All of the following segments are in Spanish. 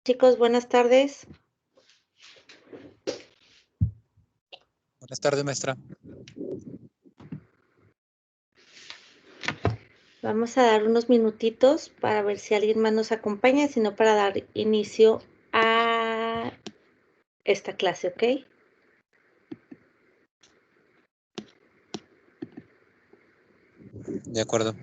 Chicos, buenas tardes. Buenas tardes, maestra. Vamos a dar unos minutitos para ver si alguien más nos acompaña, sino para dar inicio a esta clase, ¿ok? De acuerdo.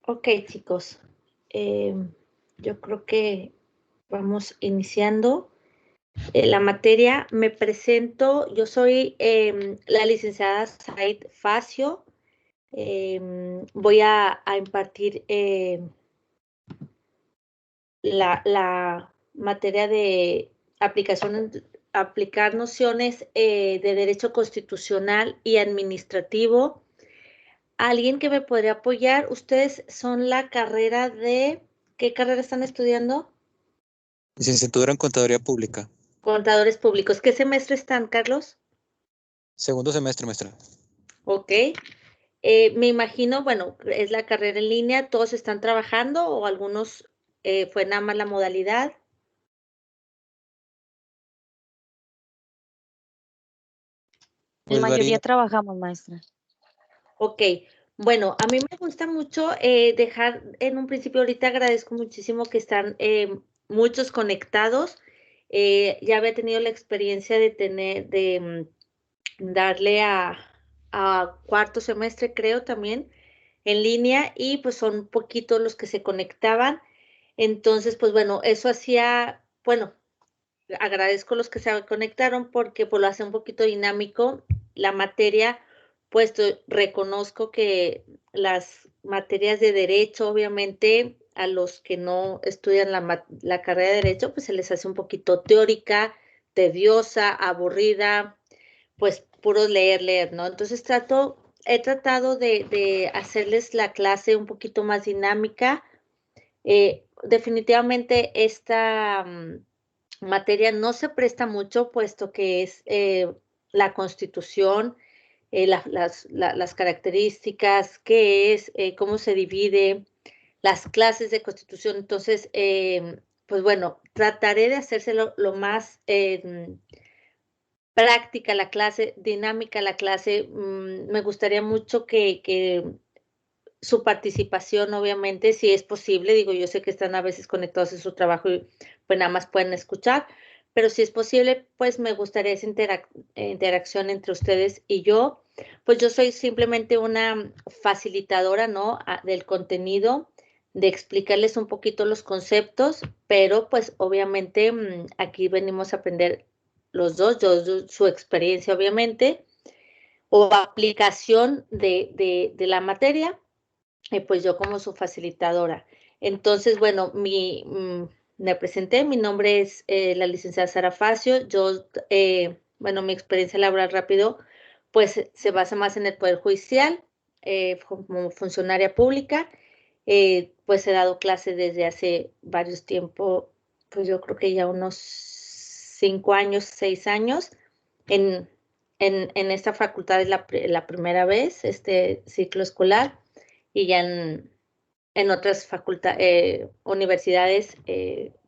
Ok, chicos. Yo creo que vamos iniciando la materia. Me presento, yo soy la licenciada Said Facio. Voy a impartir la materia de aplicar nociones de derecho constitucional y administrativo. ¿Alguien que me podría apoyar? Ustedes son la carrera de... ¿Qué carrera están estudiando? Licenciatura en Contaduría Pública. Contadores públicos. ¿Qué semestre están, Carlos? Segundo semestre, maestra. Ok. Me imagino, bueno, es la carrera en línea, ¿todos están trabajando o algunos fue nada más la modalidad? Pues La mayoría varía. trabajamos, maestra. Ok, bueno, a mí me gusta mucho dejar en un principio, ahorita agradezco muchísimo que están muchos conectados. Ya había tenido la experiencia de darle a cuarto semestre, creo también, en línea, y pues son poquitos los que se conectaban. Entonces, pues bueno, eso hacía, bueno, agradezco los que se conectaron porque pues lo hace un poquito dinámico la materia, puesto reconozco que las materias de derecho, obviamente, a los que no estudian la carrera de derecho, pues se les hace un poquito teórica, tediosa, aburrida, pues puro leer, ¿no? Entonces he tratado de hacerles la clase un poquito más dinámica. Definitivamente esta materia no se presta mucho, puesto que es la Constitución, las características, qué es, cómo se divide, las clases de Constitución. Entonces, pues bueno, trataré de hacérselo lo más práctica la clase, dinámica la clase. Me gustaría mucho que su participación, obviamente, si es posible, digo, yo sé que están a veces conectados en su trabajo y pues nada más pueden escuchar, pero si es posible, pues me gustaría esa interacción entre ustedes y yo. Pues yo soy simplemente una facilitadora, ¿no? Del contenido, de explicarles un poquito los conceptos, pero pues obviamente aquí venimos a aprender los dos, yo su experiencia, obviamente, o aplicación de la materia, pues yo como su facilitadora. Entonces, bueno, me presenté, mi nombre es la licenciada Sara Facio. Yo, bueno, mi experiencia laboral rápido, pues se basa más en el Poder Judicial, como funcionaria pública. Pues he dado clases desde hace varios tiempos, pues yo creo que ya unos 5 años, 6 años. En esta facultad es la primera vez, este ciclo escolar, y ya en otras universidades,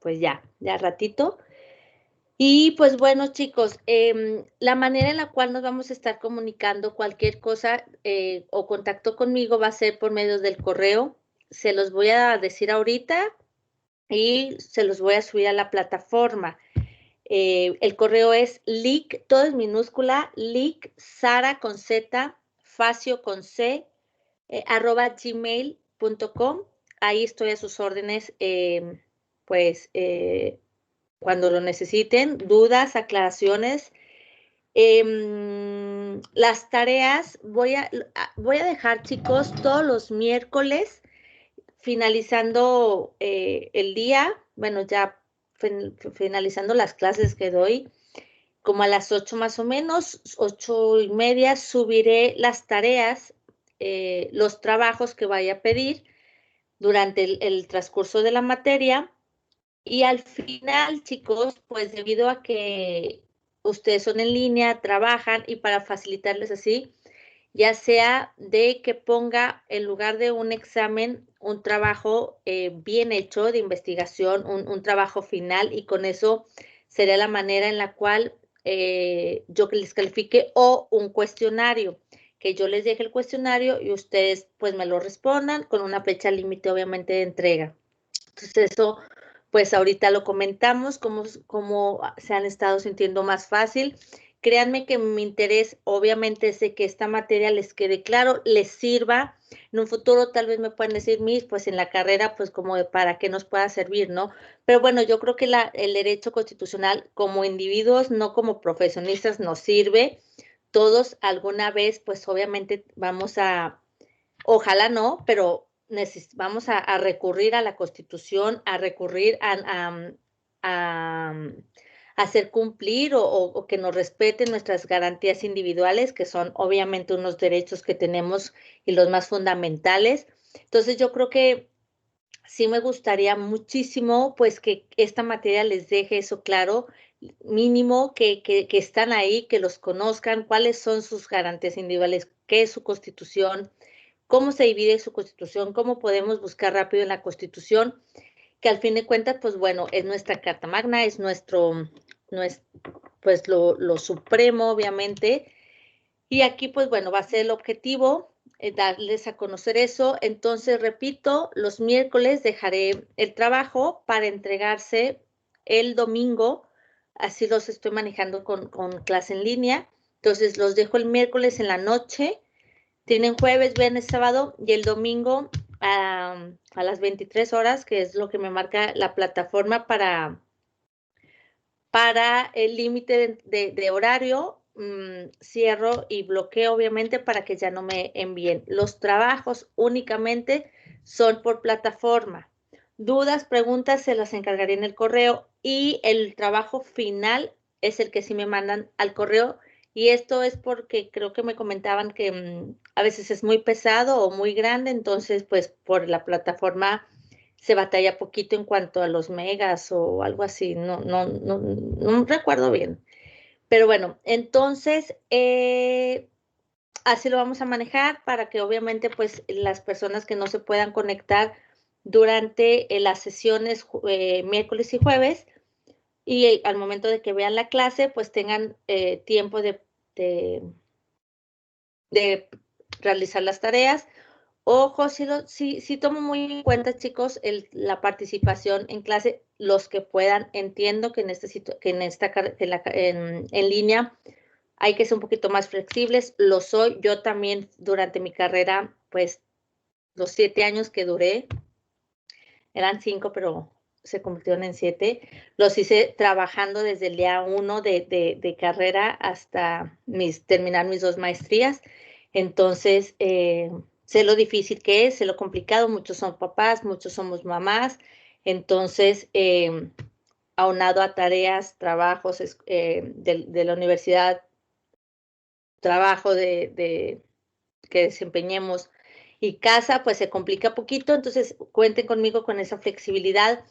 pues ya ratito. Y pues bueno, chicos, la manera en la cual nos vamos a estar comunicando cualquier cosa o contacto conmigo va a ser por medio del correo. Se los voy a decir ahorita y se los voy a subir a la plataforma. El correo es lic, todo es minúscula, lic, Sara con Z, Facio con C, @gmail.com. Ahí estoy a sus órdenes, pues cuando lo necesiten, dudas, aclaraciones. Las tareas voy a dejar, chicos, todos los miércoles, finalizando el día, bueno, ya finalizando las clases que doy, como a las 8 más o menos, 8:30, subiré las tareas, los trabajos que vaya a pedir durante el transcurso de la materia. Y al final, chicos, pues debido a que ustedes son en línea, trabajan, y para facilitarles así, ya sea de que ponga en lugar de un examen, un trabajo bien hecho de investigación, un trabajo final, y con eso sería la manera en la cual yo que les califique, o un cuestionario, que yo les deje el cuestionario y ustedes pues me lo respondan con una fecha límite, obviamente, de entrega. Entonces eso, pues ahorita lo comentamos, cómo se han estado sintiendo más fácil. Créanme que mi interés, obviamente, es de que esta materia les quede claro, les sirva. En un futuro tal vez me puedan decir, Miss, pues en la carrera, pues como de para qué nos pueda servir, ¿no? Pero bueno, yo creo que el derecho constitucional como individuos, no como profesionistas, nos sirve. Todos alguna vez, pues obviamente vamos a, ojalá no, pero vamos a recurrir a la Constitución, a recurrir a hacer cumplir o que nos respeten nuestras garantías individuales, que son obviamente unos derechos que tenemos y los más fundamentales. Entonces yo creo que sí me gustaría muchísimo pues que esta materia les deje eso claro, mínimo que están ahí, que los conozcan, cuáles son sus garantías individuales, qué es su Constitución, cómo se divide su Constitución, cómo podemos buscar rápido en la Constitución, que al fin de cuentas, pues bueno, es nuestra Carta Magna, es pues lo supremo, obviamente, y aquí, pues bueno, va a ser el objetivo, darles a conocer eso. Entonces, repito, los miércoles dejaré el trabajo para entregarse el domingo, así los estoy manejando con clase en línea. Entonces, los dejo el miércoles en la noche. Tienen jueves, viernes, sábado, y el domingo a las 23 horas, que es lo que me marca la plataforma para el límite de horario. Cierro y bloqueo, obviamente, para que ya no me envíen. Los trabajos únicamente son por plataforma. Dudas, preguntas, se las encargaré en el correo, y el trabajo final es el que sí me mandan al correo. Y esto es porque creo que me comentaban que a veces es muy pesado o muy grande, entonces pues por la plataforma se batalla poquito en cuanto a los megas o algo así, no recuerdo bien. Pero bueno, entonces así lo vamos a manejar para que obviamente pues las personas que no se puedan conectar durante las sesiones miércoles y jueves, y al momento de que vean la clase, pues tengan tiempo de, de realizar las tareas. Ojo, sí tomo muy en cuenta, chicos, la participación en clase, los que puedan. Entiendo que en línea hay que ser un poquito más flexibles, lo soy. Yo también durante mi carrera, pues los 7 años que duré, eran 5, pero se convirtieron en 7, los hice trabajando desde el día 1 de carrera hasta terminar mis 2 maestrías. Entonces, sé lo difícil que es, sé lo complicado, muchos son papás, muchos somos mamás. Entonces, aunado a tareas, trabajos de la universidad, trabajo que desempeñemos, y casa, pues se complica poquito. Entonces cuenten conmigo con esa flexibilidad.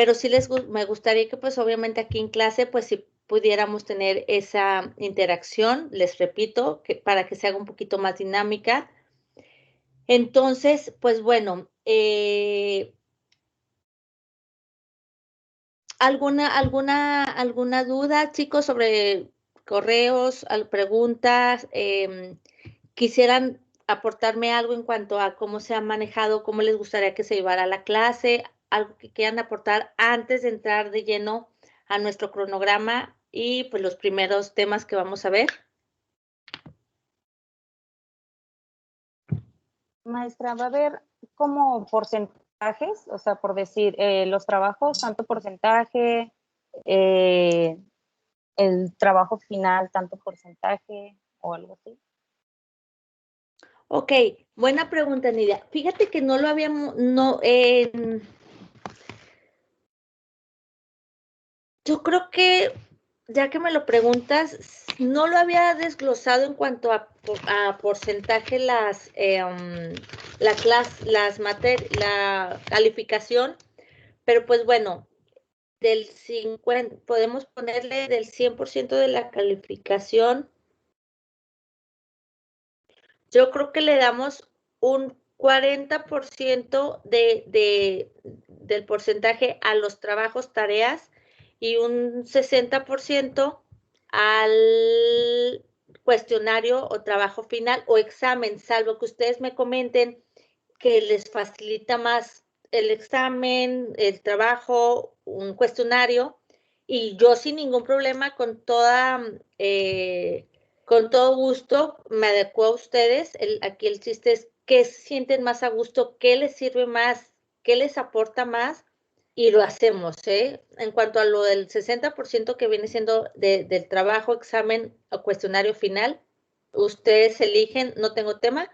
pero sí me gustaría que pues obviamente aquí en clase pues si pudiéramos tener esa interacción, les repito, que para que se haga un poquito más dinámica. Entonces, pues bueno, ¿alguna duda, chicos, sobre correos, preguntas? ¿Quisieran aportarme algo en cuanto a cómo se ha manejado, cómo les gustaría que se llevara la clase? ¿Algo que quieran aportar antes de entrar de lleno a nuestro cronograma y pues los primeros temas que vamos a ver? Maestra, ¿va a haber como porcentajes? O sea, por decir, los trabajos, tanto porcentaje, el trabajo final, tanto porcentaje o algo así. Ok, buena pregunta, Nidia. Fíjate que no lo habíamos, yo creo que, ya que me lo preguntas, no lo había desglosado en cuanto a porcentaje la calificación, pero pues bueno, del 50, podemos ponerle del 100% de la calificación. Yo creo que le damos un 40% del porcentaje a los trabajos, tareas, y un 60% al cuestionario o trabajo final o examen, salvo que ustedes me comenten que les facilita más el examen, el trabajo, un cuestionario, y yo sin ningún problema, con todo gusto, me adecuo a ustedes. Aquí el chiste es qué se sienten más a gusto, qué les sirve más, qué les aporta más, y lo hacemos, ¿eh? En cuanto a lo del 60% que viene siendo del trabajo, examen o cuestionario final, ustedes eligen, no tengo tema,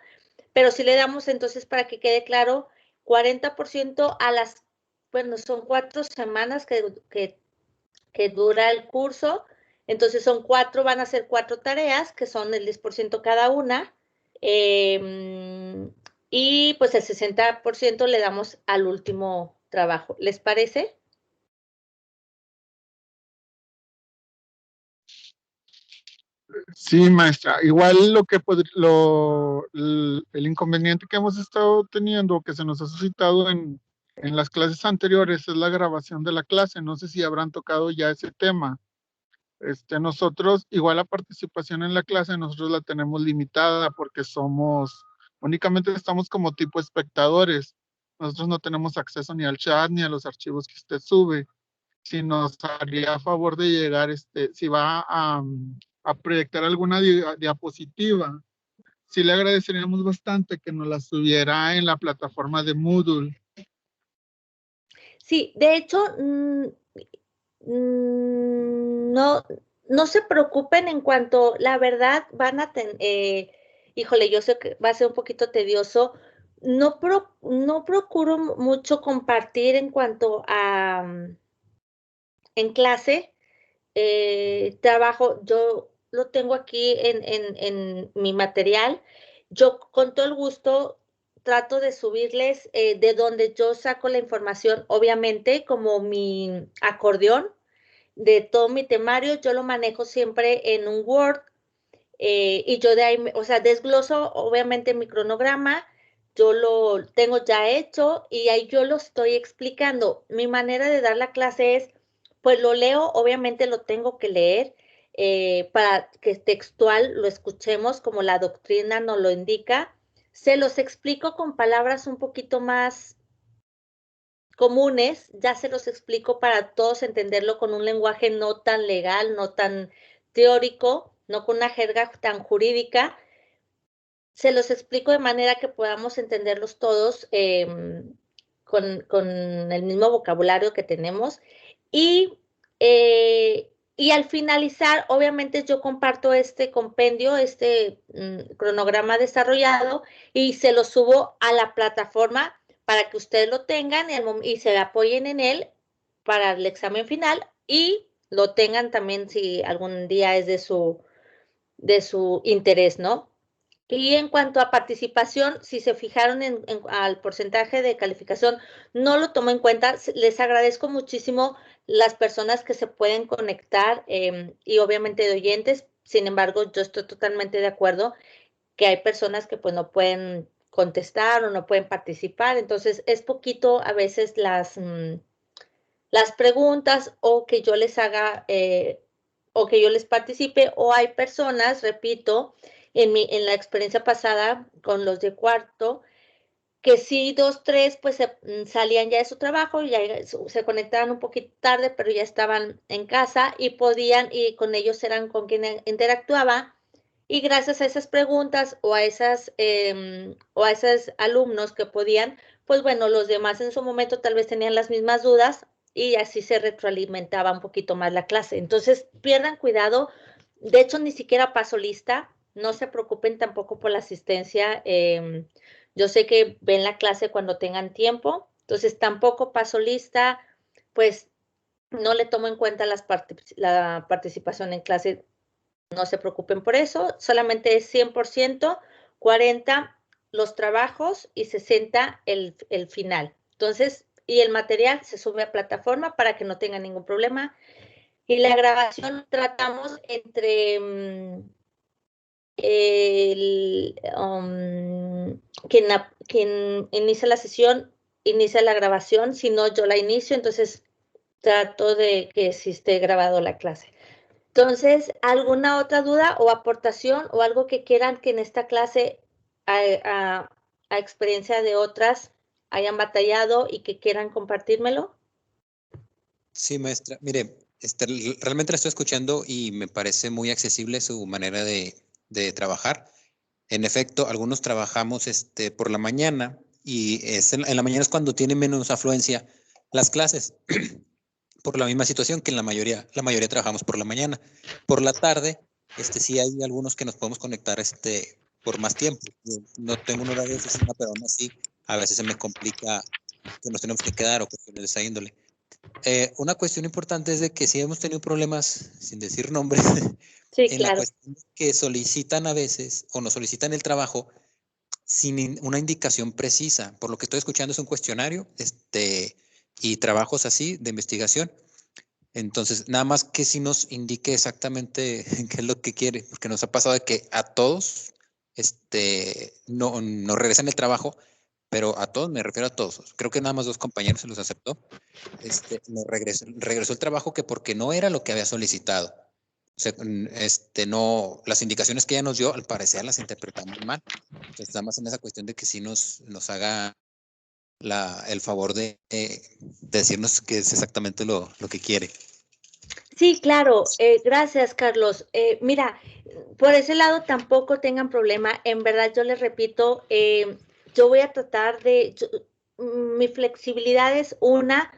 pero si le damos entonces, para que quede claro, 40% bueno, son 4 semanas que dura el curso, entonces van a ser 4 tareas, que son el 10% cada una, y pues el 60% le damos al último trabajo. ¿Les parece? Sí, maestra. Igual el inconveniente que hemos estado teniendo, que se nos ha suscitado en las clases anteriores, es la grabación de la clase. No sé si habrán tocado ya ese tema. Nosotros, igual la participación en la clase, nosotros la tenemos limitada porque únicamente estamos como tipo espectadores. Nosotros no tenemos acceso ni al chat ni a los archivos que usted sube. Si nos haría favor de llegar, si va a proyectar alguna diapositiva, sí le agradeceríamos bastante que nos la subiera en la plataforma de Moodle. Sí, de hecho, no se preocupen en cuanto, la verdad, híjole, yo sé que va a ser un poquito tedioso. No procuro mucho compartir en cuanto a en clase. Yo lo tengo aquí en mi material. Yo con todo el gusto trato de subirles de donde yo saco la información, obviamente como mi acordeón de todo mi temario, yo lo manejo siempre en un Word, y yo de ahí, o sea, desgloso obviamente mi cronograma, yo lo tengo ya hecho y ahí yo lo estoy explicando. Mi manera de dar la clase es, pues lo leo, obviamente lo tengo que leer, para que textual lo escuchemos como la doctrina nos lo indica. Se los explico con palabras un poquito más comunes, ya se los explico para todos entenderlo con un lenguaje no tan legal, no tan teórico, no con una jerga tan jurídica. Se los explico de manera que podamos entenderlos todos, con el mismo vocabulario que tenemos. Y al finalizar, obviamente yo comparto este compendio, cronograma desarrollado, y se lo subo a la plataforma para que ustedes lo tengan y se apoyen en él para el examen final, y lo tengan también si algún día es de su interés, ¿no? Y en cuanto a participación, si se fijaron al porcentaje de calificación, no lo tomo en cuenta. Les agradezco muchísimo las personas que se pueden conectar y obviamente de oyentes. Sin embargo, yo estoy totalmente de acuerdo que hay personas que pues no pueden contestar o no pueden participar. Entonces, es poquito a veces las preguntas o que yo les haga o que yo les participe, o hay personas, repito, en la experiencia pasada con los de cuarto, que sí, 2, 3, pues salían ya de su trabajo, ya se conectaban un poquito tarde, pero ya estaban en casa y podían, y con ellos eran con quien interactuaba, y gracias a esas preguntas o a esos alumnos que podían, pues bueno, los demás en su momento tal vez tenían las mismas dudas y así se retroalimentaba un poquito más la clase. Entonces, pierdan cuidado. De hecho, ni siquiera paso lista. No se preocupen tampoco por la asistencia. Yo sé que ven la clase cuando tengan tiempo. Entonces, tampoco paso lista. Pues no le tomo en cuenta la participación en clase. No se preocupen por eso. Solamente es 100%, 40 los trabajos y 60 el final. Entonces, y el material se sube a plataforma para que no tengan ningún problema. Y la grabación tratamos entre quien inicia la sesión, inicia la grabación, si no yo la inicio, entonces trato de que sí esté grabado la clase. Entonces, ¿alguna otra duda o aportación o algo que quieran que en esta clase, a experiencia de otras, hayan batallado y que quieran compartírmelo? Sí, maestra. Mire, realmente la estoy escuchando y me parece muy accesible su manera de trabajar. En efecto, algunos trabajamos por la mañana y en la mañana es cuando tiene menos afluencia las clases, por la misma situación que en la mayoría trabajamos por la mañana. Por la tarde, sí hay algunos que nos podemos conectar por más tiempo. Yo no tengo un horario de oficina, pero aún así a veces se me complica que nos tenemos que quedar o cuestiones de esa índole. Una cuestión importante es de que si hemos tenido problemas, sin decir nombres, Sí, en la claro. cuestión que solicitan a veces o nos solicitan el trabajo sin una indicación precisa. Por lo que estoy escuchando es un cuestionario y trabajos así de investigación. Entonces, nada más que si nos indique exactamente qué es lo que quiere, porque nos ha pasado de que a todos no regresan el trabajo, pero a todos, me refiero a todos. Creo que nada más 2 compañeros se los aceptó. No regresó el trabajo que porque no era lo que había solicitado. O sea, no, las indicaciones que ella nos dio, al parecer las interpretamos mal. Entonces, nada más en esa cuestión de que sí nos haga el favor de decirnos qué es exactamente lo que quiere. Sí, claro. Gracias, Carlos. Mira, por ese lado tampoco tengan problema. En verdad, yo les repito, yo voy a tratar mi flexibilidad es una,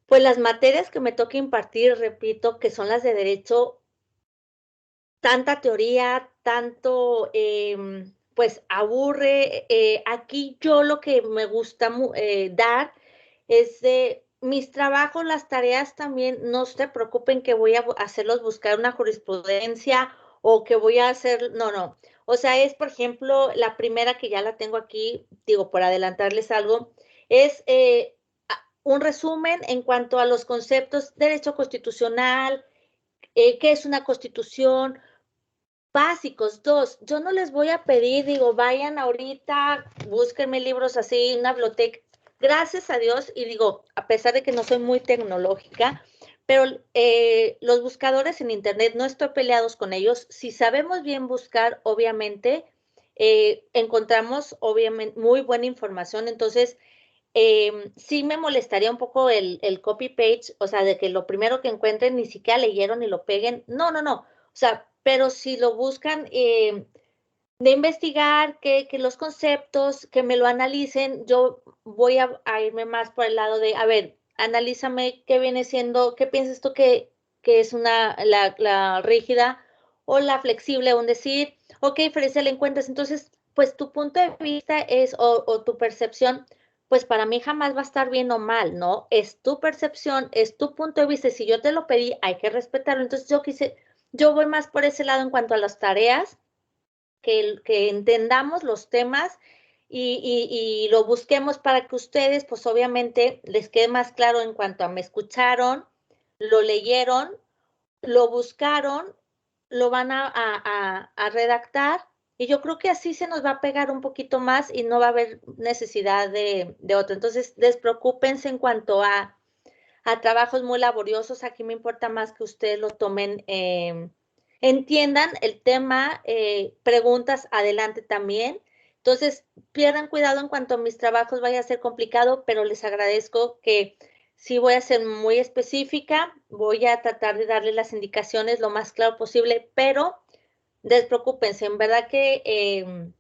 pues las materias que me toca impartir, repito, que son las de derecho, tanta teoría, tanto, pues aburre. Aquí yo lo que me gusta dar es de mis trabajos, las tareas también, no se preocupen que voy a hacerlos buscar una jurisprudencia o que voy a hacer, no. O sea, es, por ejemplo, la primera que ya la tengo aquí, digo, por adelantarles algo, es un resumen en cuanto a los conceptos, derecho constitucional, qué es una constitución, básicos. 2, yo no les voy a pedir, digo, vayan ahorita, búsquenme libros así, una biblioteca. Gracias a Dios, y digo, a pesar de que no soy muy tecnológica, pero los buscadores en Internet, no estoy peleados con ellos. Si sabemos bien buscar, obviamente, encontramos, obviamente, muy buena información. Entonces, sí me molestaría un poco el copy-page, o sea, de que lo primero que encuentren ni siquiera leyeron y lo peguen. No. O sea, pero si lo buscan de investigar, que los conceptos, que me lo analicen, yo voy a irme más por el lado de, a ver, analízame qué viene siendo, qué piensas tú que es la rígida o la flexible, un decir, o qué diferencia le encuentras. Entonces, pues tu punto de vista es, o tu percepción, pues para mí jamás va a estar bien o mal, ¿no? Es tu percepción, es tu punto de vista. Si yo te lo pedí, hay que respetarlo. Entonces yo voy más por ese lado en cuanto a las tareas. que entendamos los temas y lo busquemos para que ustedes, pues obviamente, les quede más claro en cuanto a me escucharon, lo leyeron, lo buscaron, lo van a redactar, y yo creo que así se nos va a pegar un poquito más y no va a haber necesidad de otro. Entonces, despreocúpense en cuanto a trabajos muy laboriosos. Aquí me importa más que ustedes lo tomen, entiendan el tema, preguntas adelante también. Entonces, pierdan cuidado en cuanto a mis trabajos vaya a ser complicado, pero les agradezco que sí voy a ser muy específica, voy a tratar de darles las indicaciones lo más claro posible, pero despreocúpense, en verdad que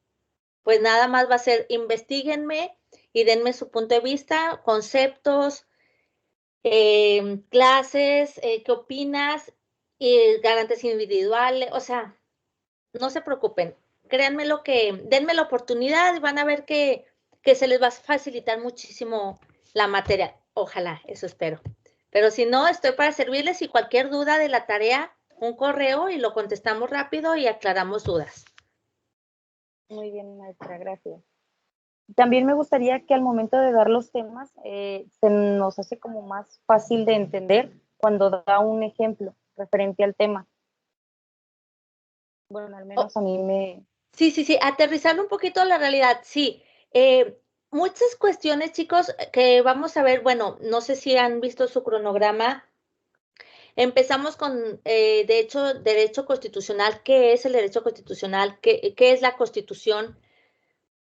pues nada más va a ser investíguenme y denme su punto de vista, conceptos, clases, ¿qué opinas? Garantías individuales, o sea, no se preocupen, créanme lo que, denme la oportunidad y van a ver que se les va a facilitar muchísimo la materia. Ojalá, eso espero. Pero si no, estoy para servirles y cualquier duda de la tarea, un correo y lo contestamos rápido y aclaramos dudas. Muy bien, maestra, gracias. También me gustaría que al momento de dar los temas se nos hace como más fácil de entender cuando da un ejemplo referente al tema. Bueno, al menos a mí me... Sí, aterrizarlo un poquito a la realidad, sí. Muchas cuestiones, chicos, que vamos a ver, bueno, no sé si han visto su cronograma. Empezamos con, de hecho, derecho constitucional. ¿Qué es el derecho constitucional? ¿Qué es la Constitución?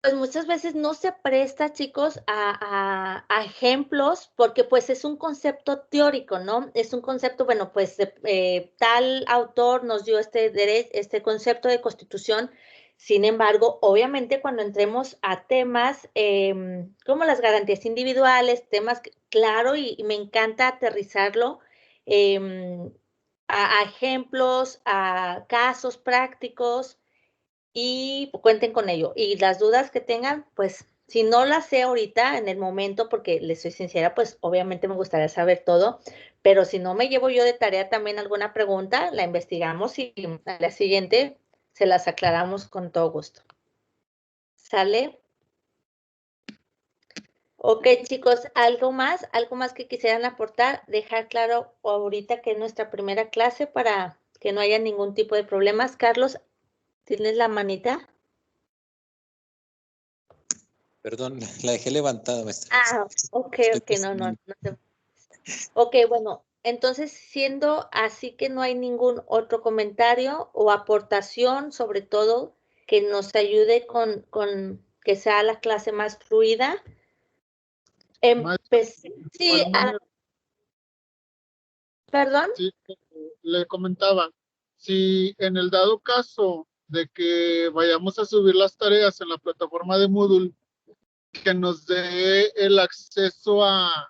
Pues muchas veces no se presta, chicos, a ejemplos porque pues es un concepto teórico, ¿no? Es un concepto, bueno, pues tal autor nos dio este concepto de constitución. Sin embargo, obviamente cuando entremos a temas como las garantías individuales, temas, claro, y me encanta aterrizarlo a ejemplos, a casos prácticos, y cuenten con ello. Y las dudas que tengan, pues si no las sé ahorita en el momento, porque les soy sincera, pues obviamente me gustaría saber todo, pero si no me llevo yo de tarea también alguna pregunta, la investigamos y a la siguiente se las aclaramos con todo gusto. ¿Sale? Ok, chicos, ¿algo más? ¿Algo más que quisieran aportar? Dejar claro ahorita que es nuestra primera clase para que no haya ningún tipo de problemas. Carlos, ¿tienes la manita? Perdón, la dejé levantada, maestra. Ok, no. Estoy Ok, bueno, entonces siendo así que no hay ningún otro comentario o aportación, sobre todo que nos ayude con que sea la clase más fluida. Sí, perdón. Sí, le comentaba, si en el dado caso de que vayamos a subir las tareas en la plataforma de Moodle, que nos dé el acceso a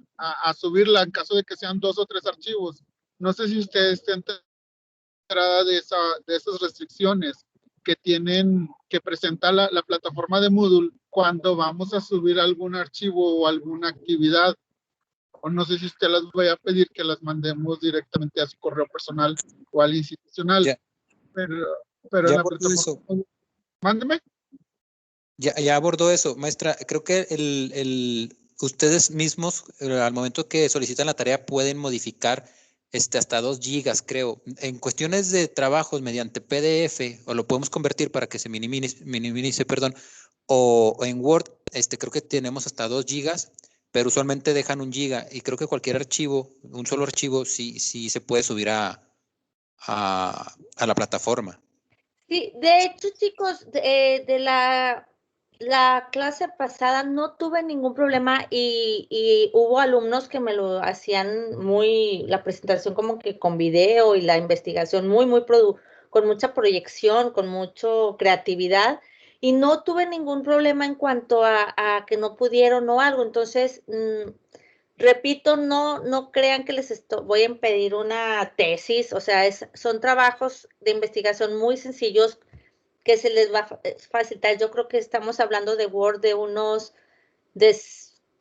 subirla en caso de que sean 2 o 3 archivos. No sé si usted está enterada de esas restricciones que tienen, que presenta la plataforma de Moodle cuando vamos a subir algún archivo o alguna actividad. O no sé si usted las vaya a pedir que las mandemos directamente a su correo personal o al institucional. Ya, pero en ya la abordó plataforma. eso. Mándeme. Ya abordó eso, maestra. Creo que ustedes mismos, al momento que solicitan la tarea, pueden modificar hasta 2 gigas, creo. En cuestiones de trabajos mediante PDF, o lo podemos convertir para que se minimice, perdón, o en Word, creo que tenemos hasta 2 gigas, pero usualmente dejan 1 giga, y creo que cualquier archivo, un solo archivo, sí se puede subir a la plataforma. Sí, de hecho, chicos, de la clase pasada no tuve ningún problema y hubo alumnos que me lo hacían la presentación como que con video y la investigación con mucha proyección, con mucha creatividad, y no tuve ningún problema en cuanto a que no pudieron o algo. Entonces, repito, no crean que voy a impedir una tesis, o sea, son trabajos de investigación muy sencillos que se les va a facilitar. Yo creo que estamos hablando de Word de unos de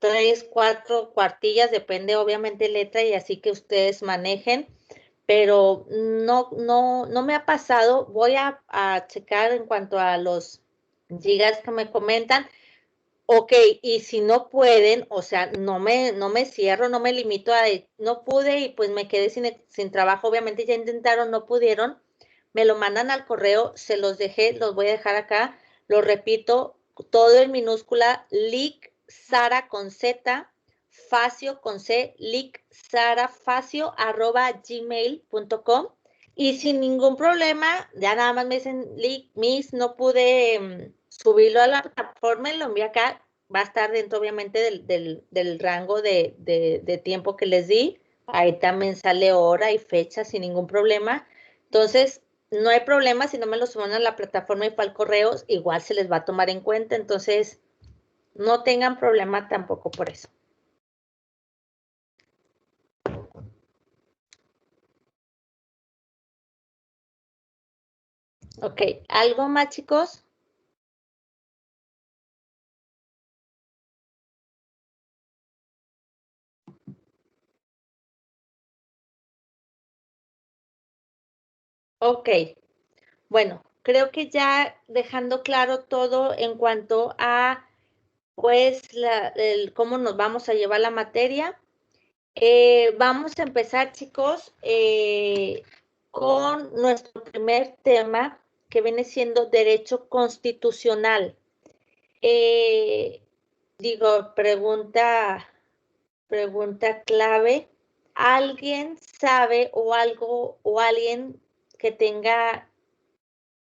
3, 4 cuartillas, depende obviamente letra y así que ustedes manejen, pero no me ha pasado. Voy a checar en cuanto a los gigas que me comentan. Ok, y si no pueden, o sea, no me cierro, no me limito a, no pude y pues me quedé sin trabajo, obviamente ya intentaron, no pudieron, me lo mandan al correo, se los dejé, los voy a dejar acá, lo repito, todo en minúscula, lic Sara con Z, Facio con C, lic Sara Facio @gmail.com, y sin ningún problema, ya nada más me dicen, lic Miss, no pude subirlo a la plataforma y lo envié acá, va a estar dentro obviamente del rango de tiempo que les di, ahí también sale hora y fecha sin ningún problema, entonces no hay problema si no me lo suben a la plataforma y fue al correo, igual se les va a tomar en cuenta, entonces no tengan problema tampoco por eso. Ok, ¿algo más, chicos? Ok, bueno, creo que ya dejando claro todo en cuanto a, pues, cómo nos vamos a llevar la materia. Vamos a empezar, chicos, con nuestro primer tema, que viene siendo derecho constitucional. Digo, pregunta clave. ¿Alguien sabe o algo o alguien que tenga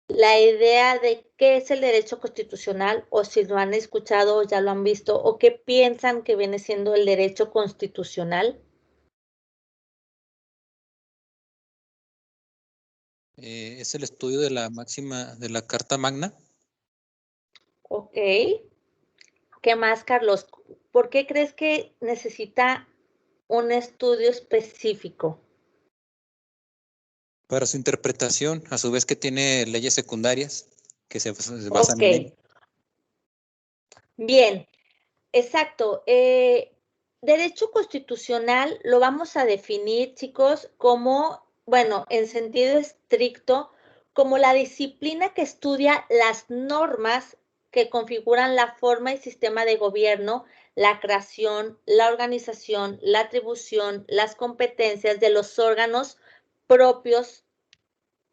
la idea de qué es el derecho constitucional, o si lo han escuchado o ya lo han visto, o qué piensan que viene siendo el derecho constitucional? Es el estudio de la Carta Magna. Ok. ¿Qué más, Carlos? ¿Por qué crees que necesita un estudio específico? Para su interpretación, a su vez que tiene leyes secundarias que se basan Ok. en él. Bien, exacto. Derecho constitucional lo vamos a definir, chicos, como, bueno, en sentido estricto, como la disciplina que estudia las normas que configuran la forma y sistema de gobierno, la creación, la organización, la atribución, las competencias de los órganos propios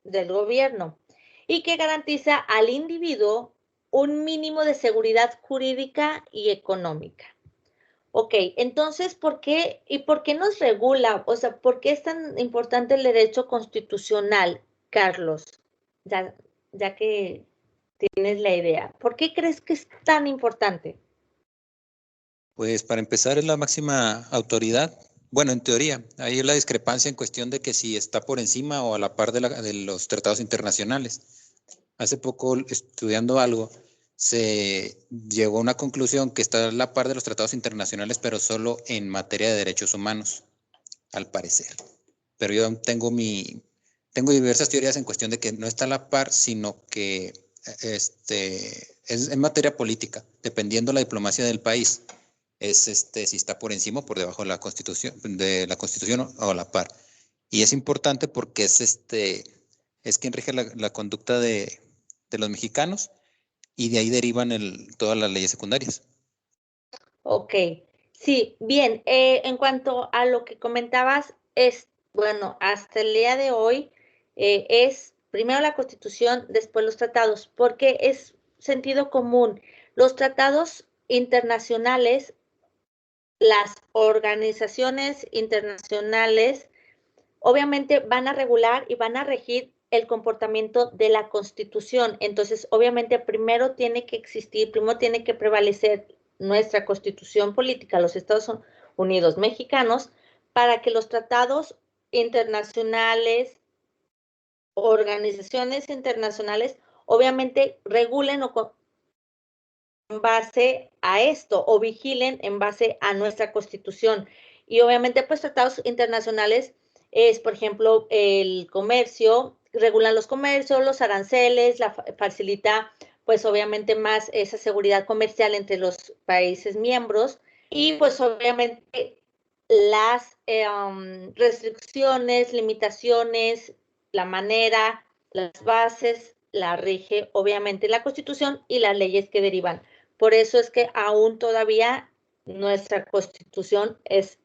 del gobierno y que garantiza al individuo un mínimo de seguridad jurídica y económica. Ok, entonces, ¿por qué nos regula? O sea, ¿por qué es tan importante el derecho constitucional, Carlos? Ya que tienes la idea. ¿Por qué crees que es tan importante? Pues para empezar es la máxima autoridad. Bueno, en teoría, ahí es la discrepancia en cuestión de que si está por encima o a la par de los tratados internacionales. Hace poco, estudiando algo, se llegó a una conclusión que está a la par de los tratados internacionales, pero solo en materia de derechos humanos, al parecer. Pero yo tengo diversas teorías en cuestión de que no está a la par, sino que es en materia política, dependiendo la diplomacia del país, es si está por encima o por debajo de la Constitución o a la par. Y es importante porque es quien rige la conducta de los mexicanos, y de ahí derivan todas las leyes secundarias. Ok, sí, bien, en cuanto a lo que comentabas, bueno, hasta el día de hoy es primero la Constitución, después los tratados, porque es sentido común. Los tratados internacionales, las organizaciones internacionales, obviamente van a regular y van a regir el comportamiento de la Constitución. Entonces, obviamente, primero tiene que prevalecer nuestra Constitución política, los Estados Unidos mexicanos, para que los tratados internacionales, organizaciones internacionales, obviamente regulen en base a esto o vigilen en base a nuestra Constitución. Y obviamente, pues tratados internacionales es, por ejemplo, el comercio, regulan los comercios, los aranceles, facilita, pues obviamente más esa seguridad comercial entre los países miembros y pues obviamente las restricciones, limitaciones, la manera, las bases, la rige obviamente la Constitución y las leyes que derivan. Por eso es que aún todavía nuestra Constitución es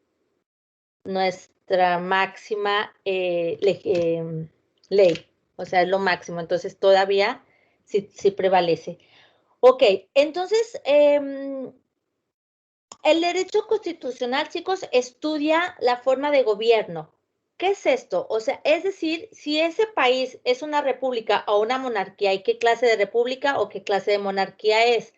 nuestra máxima ley, o sea, es lo máximo, entonces todavía sí prevalece. Ok, entonces, el derecho constitucional, chicos, estudia la forma de gobierno. ¿Qué es esto? O sea, es decir, si ese país es una república o una monarquía, ¿y qué clase de república o qué clase de monarquía es?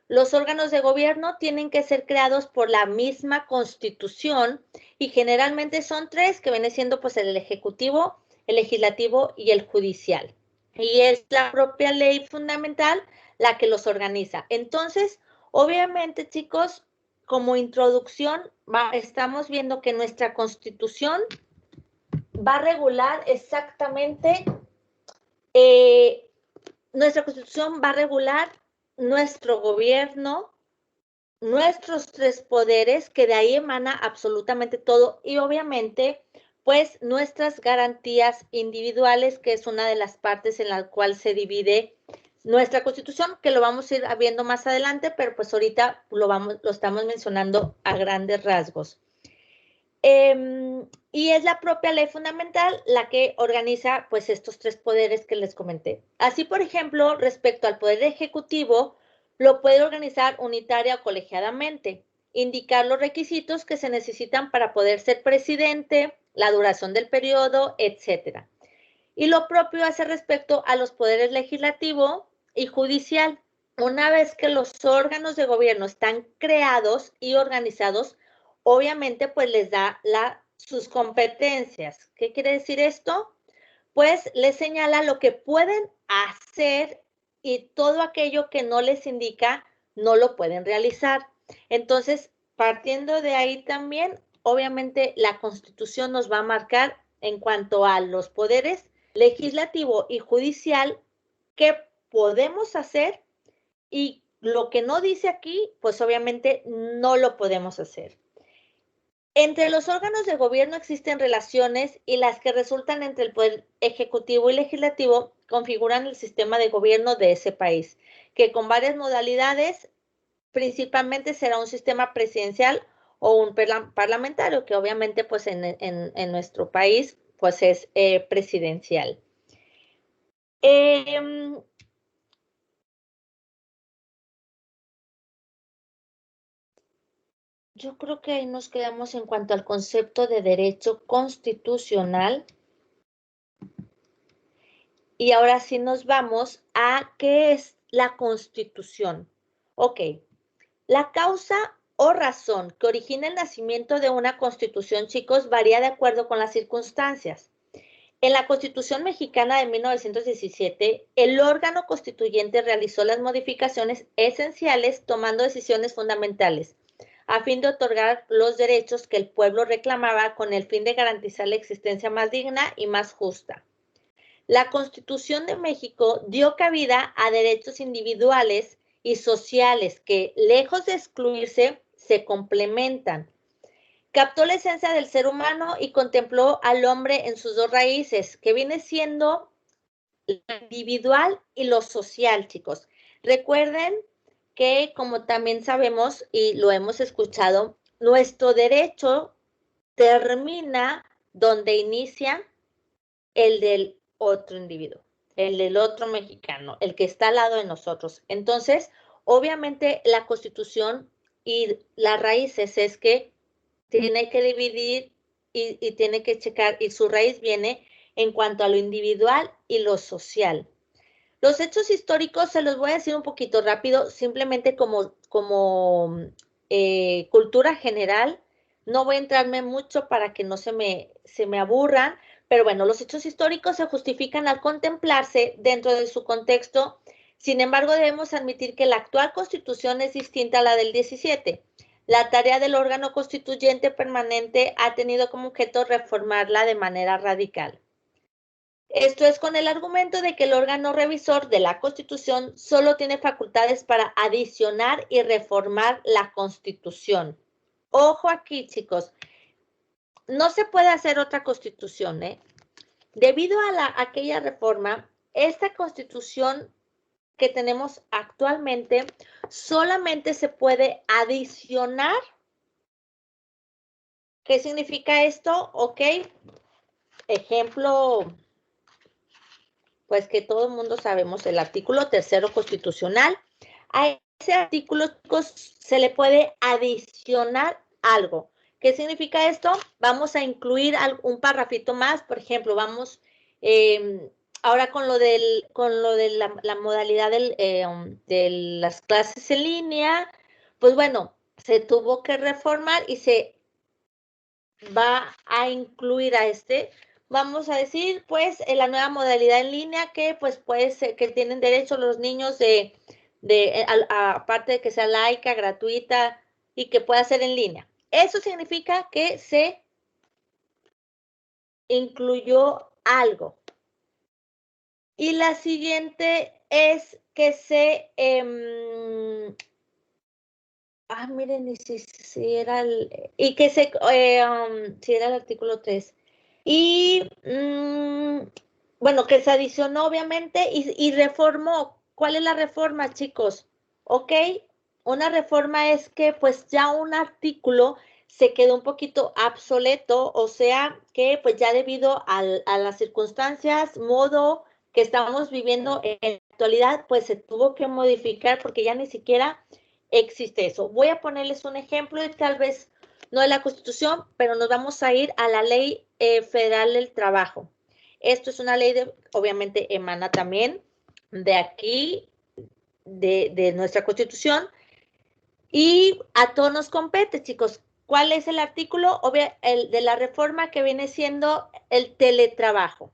Los órganos de gobierno tienen que ser creados por la misma Constitución y generalmente son tres, que viene siendo pues el ejecutivo, el legislativo y el judicial. Y es la propia ley fundamental la que los organiza. Entonces, obviamente, chicos, como introducción, estamos viendo que nuestra Constitución va a regular exactamente, nuestra Constitución va a regular nuestro gobierno, nuestros tres poderes, que de ahí emana absolutamente todo, y obviamente, pues, nuestras garantías individuales, que es una de las partes en la cual se divide nuestra Constitución, que lo vamos a ir viendo más adelante, pero pues ahorita lo estamos mencionando a grandes rasgos. Y es la propia ley fundamental la que organiza pues estos tres poderes que les comenté. Así, por ejemplo, respecto al poder ejecutivo, lo puede organizar unitaria o colegiadamente, indicar los requisitos que se necesitan para poder ser presidente, la duración del periodo, etcétera. Y lo propio hace respecto a los poderes legislativo y judicial. Una vez que los órganos de gobierno están creados y organizados, obviamente pues les da sus competencias. ¿Qué quiere decir esto? Pues les señala lo que pueden hacer y todo aquello que no les indica no lo pueden realizar. Entonces, partiendo de ahí también, obviamente la Constitución nos va a marcar en cuanto a los poderes legislativo y judicial qué podemos hacer, y lo que no dice aquí, pues obviamente no lo podemos hacer. Entre los órganos de gobierno existen relaciones y las que resultan entre el poder ejecutivo y legislativo configuran el sistema de gobierno de ese país, que con varias modalidades principalmente será un sistema presidencial o un parlamentario, que obviamente pues en nuestro país pues es presidencial. Yo creo que ahí nos quedamos en cuanto al concepto de derecho constitucional. Y ahora sí nos vamos a qué es la Constitución. Ok, la causa o razón que origina el nacimiento de una Constitución, chicos, varía de acuerdo con las circunstancias. En la Constitución mexicana de 1917, el órgano constituyente realizó las modificaciones esenciales tomando decisiones fundamentales a fin de otorgar los derechos que el pueblo reclamaba con el fin de garantizar la existencia más digna y más justa. La Constitución de México dio cabida a derechos individuales y sociales que, lejos de excluirse, se complementan. Captó la esencia del ser humano y contempló al hombre en sus dos raíces, que viene siendo lo individual y lo social, chicos. Recuerden que, como también sabemos y lo hemos escuchado, nuestro derecho termina donde inicia el del otro individuo, el del otro mexicano, el que está al lado de nosotros. Entonces, obviamente, la Constitución y las raíces es que tiene que dividir y tiene que checar, y su raíz viene en cuanto a lo individual y lo social. Los hechos históricos se los voy a decir un poquito rápido, simplemente como cultura general. No voy a entrarme mucho para que no se me aburran, pero bueno, los hechos históricos se justifican al contemplarse dentro de su contexto. Sin embargo, debemos admitir que la actual Constitución es distinta a la del 17. La tarea del órgano constituyente permanente ha tenido como objeto reformarla de manera radical. Esto es con el argumento de que el órgano revisor de la Constitución solo tiene facultades para adicionar y reformar la Constitución. Ojo aquí, chicos. no se puede hacer otra constitución, ¿eh? Debido a aquella reforma, esta constitución que tenemos actualmente solamente se puede adicionar. ¿Qué significa esto? Ok, ejemplo, pues que todo el mundo sabemos, el artículo 3º constitucional. A ese artículo, chicos, se le puede adicionar algo. ¿Qué significa esto? Vamos a incluir un parrafito más, por ejemplo, vamos, ahora con lo de la modalidad de las clases en línea, pues bueno, se tuvo que reformar y se va a incluir a vamos a decir, pues, en la nueva modalidad en línea que, pues, puede ser que tienen derecho los niños aparte de que sea laica, gratuita y que pueda ser en línea. Eso significa que se incluyó algo. Y la siguiente es que miren, si era y que si era el artículo 3. Y, bueno, que se adicionó, obviamente, y reformó. ¿Cuál es la reforma, chicos? Ok, una reforma es que, pues, ya un artículo se quedó un poquito obsoleto, o sea, que, pues, ya debido a las circunstancias, modo que estamos viviendo en la actualidad, pues, se tuvo que modificar porque ya ni siquiera existe eso. Voy a ponerles un ejemplo y tal vez no de la Constitución, pero nos vamos a ir a la Ley Federal del Trabajo. Esto es una ley obviamente emana también de aquí, de nuestra Constitución, y a todos nos compete, chicos. ¿Cuál es el artículo? El de la reforma que viene siendo el teletrabajo.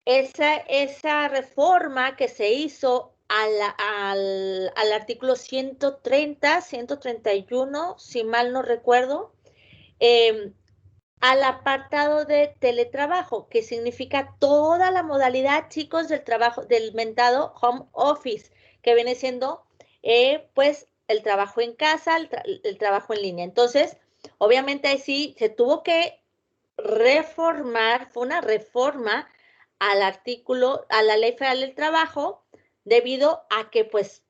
Esa reforma que se hizo al artículo 130, 131, si mal no recuerdo, al apartado de teletrabajo, que significa toda la modalidad, chicos, del trabajo, del mentado home office, que viene siendo, pues, el trabajo en casa, el trabajo en línea. Entonces, obviamente ahí sí se tuvo que reformar, fue una reforma al artículo, a la Ley Federal del Trabajo, debido a que, pues,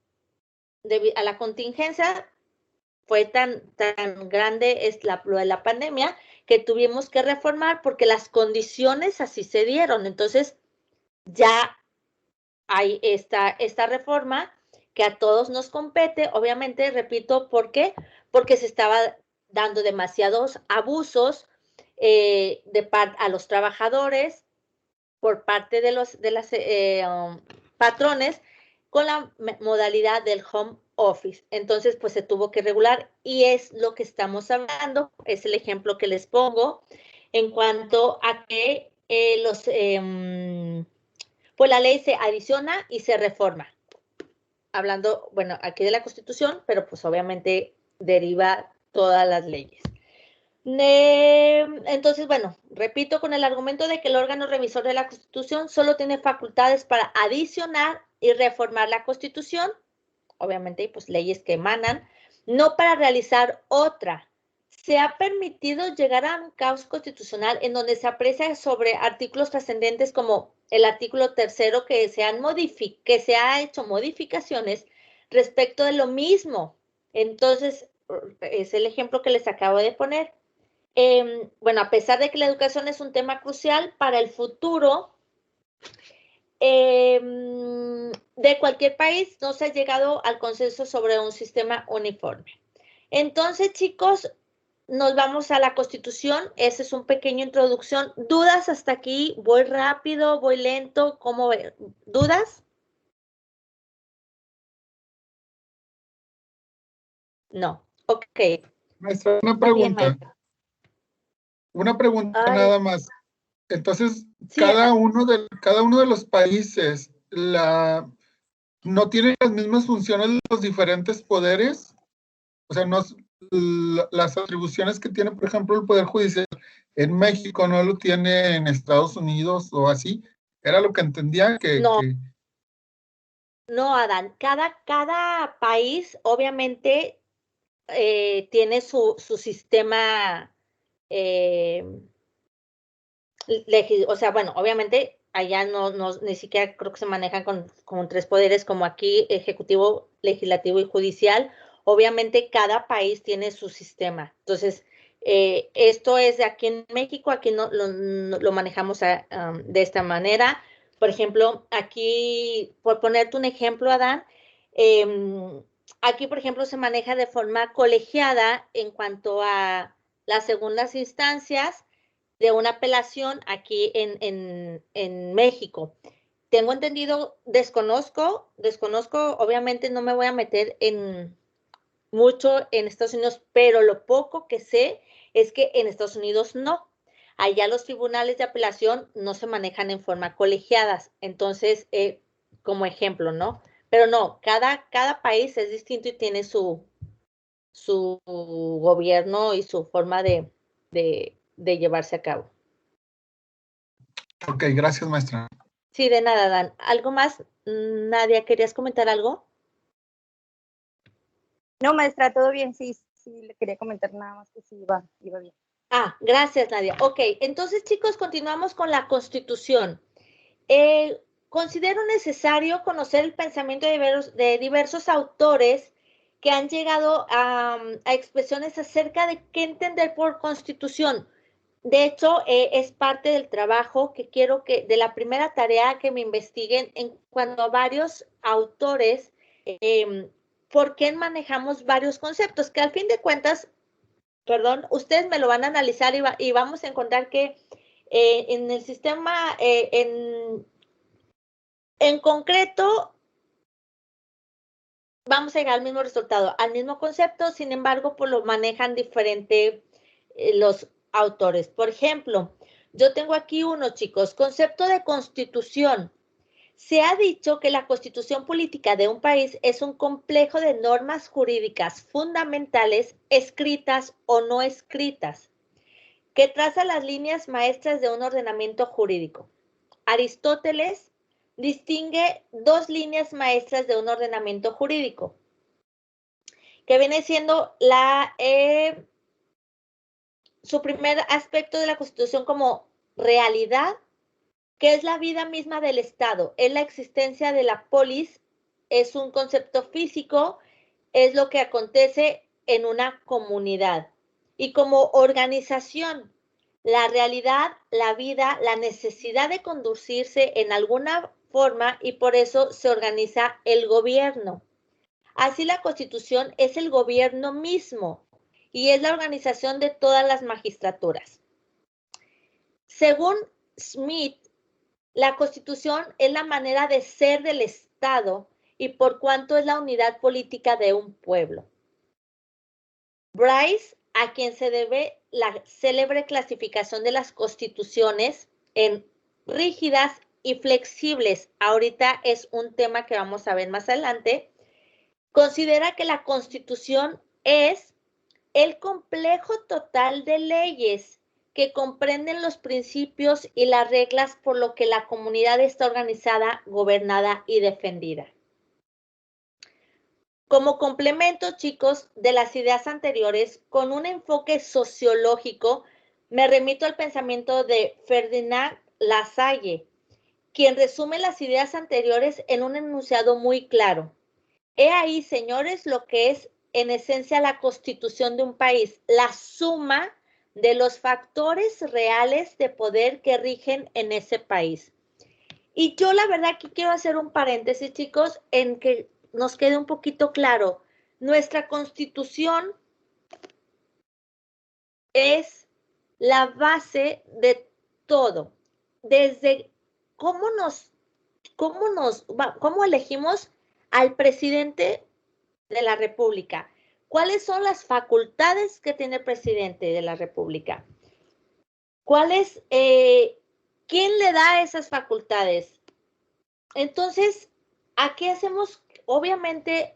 debido a la contingencia fue tan grande lo de la pandemia que tuvimos que reformar porque las condiciones así se dieron. Entonces, ya hay esta reforma que a todos nos compete, obviamente, repito, ¿por qué? Porque se estaba dando demasiados abusos a los trabajadores por parte de las patrones con la modalidad del home office. Entonces, pues se tuvo que regular y es lo que estamos hablando, es el ejemplo que les pongo en cuanto a que pues la ley se adiciona y se reforma. Hablando, bueno, aquí de la Constitución, pero pues obviamente deriva todas las leyes. Entonces, bueno, repito con el argumento de que el órgano revisor de la Constitución solo tiene facultades para adicionar y reformar la Constitución, obviamente, pues leyes que emanan, no para realizar otra. Se ha permitido llegar a un caos constitucional en donde se aprecia sobre artículos trascendentes como el artículo 3º que se ha hecho modificaciones respecto de lo mismo. Entonces, es el ejemplo que les acabo de poner. Bueno, a pesar de que la educación es un tema crucial para el futuro de cualquier país, no se ha llegado al consenso sobre un sistema uniforme. Entonces, chicos, nos vamos a la Constitución. Esa es una pequeña introducción. ¿Dudas hasta aquí? ¿Voy rápido? ¿Voy lento? ¿Cómo ven? ¿Dudas? No. Ok. Maestra, una Muy bien, pregunta. maestra. Una pregunta Ay, nada más. Entonces, sí, cada uno de los países no tiene las mismas funciones de los diferentes poderes. O sea, las atribuciones que tiene, por ejemplo, el Poder Judicial en México no lo tiene en Estados Unidos o así. Era lo que entendía no, no, Adán. Cada país, obviamente, tiene su sistema o sea, bueno, obviamente allá ni siquiera creo que se manejan con 3 poderes como aquí, ejecutivo, legislativo y judicial. Obviamente cada país tiene su sistema. Entonces, esto es de aquí en México, aquí no lo manejamos de esta manera. Por ejemplo, aquí, por ponerte un ejemplo, Adán, aquí, por ejemplo, se maneja de forma colegiada en cuanto a las segundas instancias de una apelación aquí en México. Tengo entendido, desconozco, obviamente no me voy a meter en mucho en Estados Unidos, pero lo poco que sé es que en Estados Unidos no. Allá los tribunales de apelación no se manejan en forma colegiadas, entonces, como ejemplo, ¿no? Pero no, cada país es distinto y tiene su gobierno y su forma de llevarse a cabo. Ok, gracias, maestra. Sí, de nada, Dan. ¿Algo más? Nadia, ¿querías comentar algo? No, maestra, todo bien, sí, le quería comentar nada más que sí iba bien. Gracias, Nadia. Ok, entonces, chicos, continuamos con la Constitución. Considero necesario conocer el pensamiento de diversos autores que han llegado a expresiones acerca de qué entender por Constitución. De hecho, es parte del trabajo que quiero de la primera tarea que me investiguen en cuanto a varios autores, por qué manejamos varios conceptos, que al fin de cuentas, perdón, ustedes me lo van a analizar y vamos a encontrar que en el sistema, en concreto, vamos a llegar al mismo resultado, al mismo concepto, sin embargo, pues lo manejan diferente los autores. Por ejemplo, yo tengo aquí uno, chicos, concepto de constitución. Se ha dicho que la constitución política de un país es un complejo de normas jurídicas fundamentales, escritas o no escritas, que traza las líneas maestras de un ordenamiento jurídico. Aristóteles distingue 2 líneas maestras de un ordenamiento jurídico, que viene siendo su primer aspecto de la Constitución como realidad, que es la vida misma del Estado, es la existencia de la polis, es un concepto físico, es lo que acontece en una comunidad. Y como organización, la realidad, la vida, la necesidad de conducirse en alguna forma y por eso se organiza el gobierno. Así la Constitución es el gobierno mismo y es la organización de todas las magistraturas. Según Smith, la Constitución es la manera de ser del Estado y por cuanto es la unidad política de un pueblo. Bryce, a quien se debe la célebre clasificación de las constituciones en rígidas y flexibles, ahorita es un tema que vamos a ver más adelante, considera que la Constitución es el complejo total de leyes que comprenden los principios y las reglas por lo que la comunidad está organizada, gobernada y defendida. Como complemento, chicos, de las ideas anteriores, con un enfoque sociológico, me remito al pensamiento de Ferdinand Lassalle, quien resume las ideas anteriores en un enunciado muy claro. He ahí, señores, lo que es en esencia la constitución de un país, la suma de los factores reales de poder que rigen en ese país. Y yo la verdad que quiero hacer un paréntesis, chicos, en que nos quede un poquito claro. Nuestra constitución es la base de todo. Desde cómo elegimos al presidente de la República. ¿Cuáles son las facultades que tiene el presidente de la República? ¿Quién le da esas facultades? Entonces, aquí hacemos, obviamente,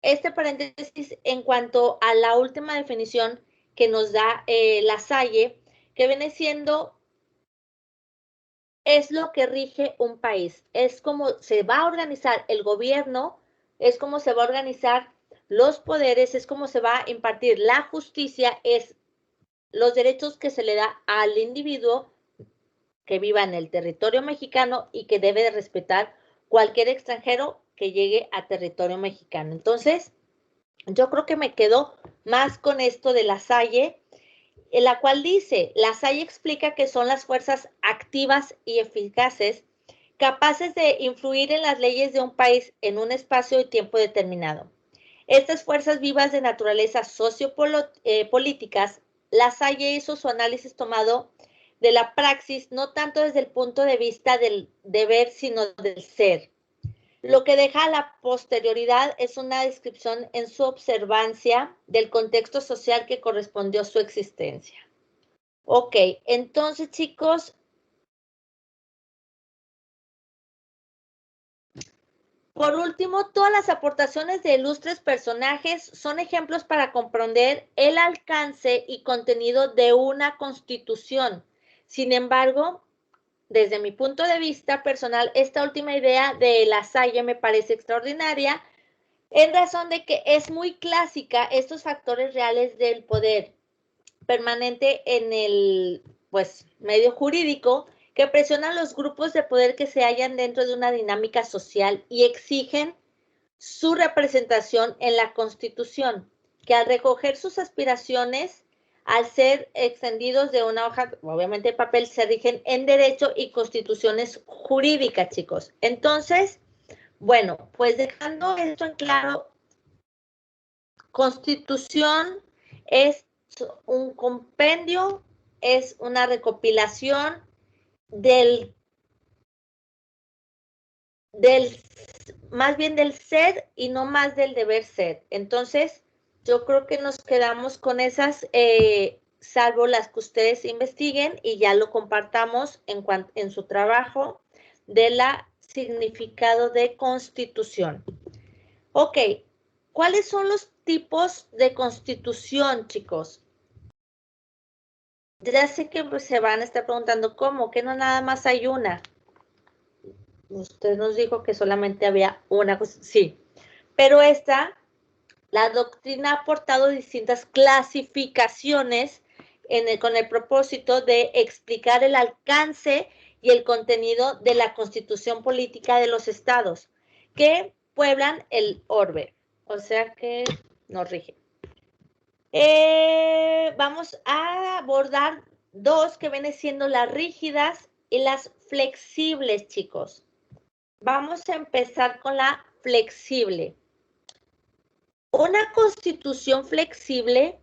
este paréntesis en cuanto a la última definición que nos da Lassalle, que viene siendo, es lo que rige un país, es como se va a organizar el gobierno, es como se va a organizar los poderes, es como se va a impartir la justicia, es los derechos que se le da al individuo que viva en el territorio mexicano y que debe de respetar cualquier extranjero que llegue a territorio mexicano. Entonces, yo creo que me quedo más con esto de La Salle, en la cual dice, La Salle explica que son las fuerzas activas y eficaces capaces de influir en las leyes de un país en un espacio y tiempo determinado. Estas fuerzas vivas de naturaleza sociopolíticas, La Salle hizo su análisis tomado de la praxis, no tanto desde el punto de vista del deber, sino del ser. Lo que deja a la posterioridad es una descripción en su observancia del contexto social que correspondió a su existencia. Ok, entonces chicos, por último, todas las aportaciones de ilustres personajes son ejemplos para comprender el alcance y contenido de una constitución. Sin embargo, desde mi punto de vista personal, esta última idea de La Salle me parece extraordinaria, en razón de que es muy clásica estos factores reales del poder permanente en el medio jurídico que presionan los grupos de poder que se hallan dentro de una dinámica social y exigen su representación en la Constitución, que al recoger sus aspiraciones, al ser extendidos de una hoja, obviamente de papel, se rigen en derecho y constituciones jurídicas, chicos. Entonces, bueno, pues dejando esto en claro, Constitución es un compendio, es una recopilación más bien del ser y no más del deber ser. Entonces, yo creo que nos quedamos con esas, salvo las que ustedes investiguen y ya lo compartamos en su trabajo de la significado de constitución. Ok, ¿cuáles son los tipos de constitución, chicos? Ya sé que se van a estar preguntando, ¿cómo? Que no nada más hay una. Usted nos dijo que solamente había una cosa. Sí, pero la doctrina ha aportado distintas clasificaciones con el propósito de explicar el alcance y el contenido de la constitución política de los estados que pueblan el orbe, o sea que nos rige. Vamos a abordar dos que vienen siendo las rígidas y las flexibles, chicos. Vamos a empezar con la flexible. Una constitución flexible,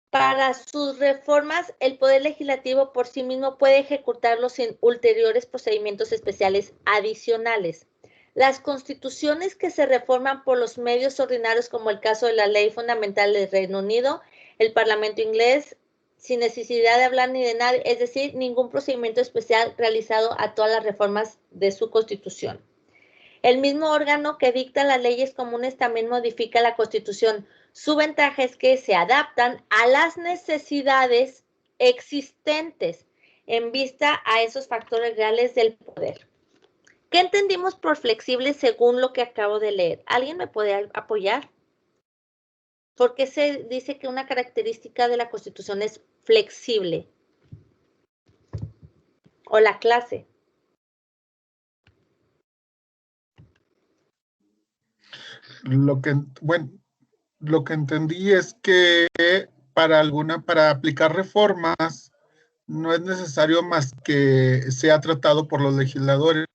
para sus reformas, el Poder Legislativo por sí mismo puede ejecutarlos sin ulteriores procedimientos especiales adicionales. Las constituciones que se reforman por los medios ordinarios, como el caso de la Ley Fundamental del Reino Unido, el Parlamento inglés, sin necesidad de hablar ni de nadie, es decir, ningún procedimiento especial realizado a todas las reformas de su constitución. El mismo órgano que dicta las leyes comunes también modifica la Constitución. Su ventaja es que se adaptan a las necesidades existentes en vista a esos factores reales del poder. ¿Qué entendimos por flexible según lo que acabo de leer? ¿Alguien me puede apoyar? ¿Por qué se dice que una característica de la Constitución es flexible? O la clase. Lo que entendí es que para aplicar reformas no es necesario más que sea tratado por los legisladores.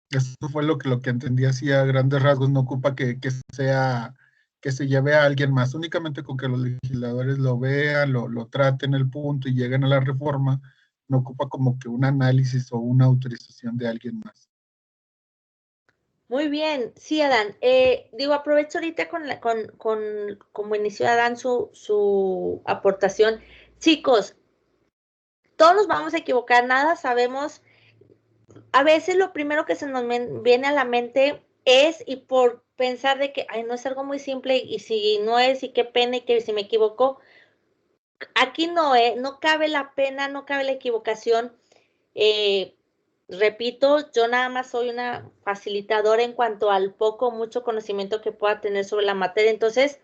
Eso fue lo que entendí así a grandes rasgos. No ocupa que se lleve a alguien más, únicamente con que los legisladores lo vean, lo traten el punto y lleguen a la reforma, no ocupa como que un análisis o una autorización de alguien más. Muy bien, sí, Adán. Aprovecho ahorita como inició Adán su aportación. Chicos, todos nos vamos a equivocar, nada sabemos. A veces lo primero que se nos viene a la mente es, y por pensar de que, ay, no es algo muy simple, y si no es, y qué pena, y que si me equivoco. Aquí no, no cabe la pena, no cabe la equivocación. Repito, yo nada más soy una facilitadora en cuanto al poco o mucho conocimiento que pueda tener sobre la materia. Entonces,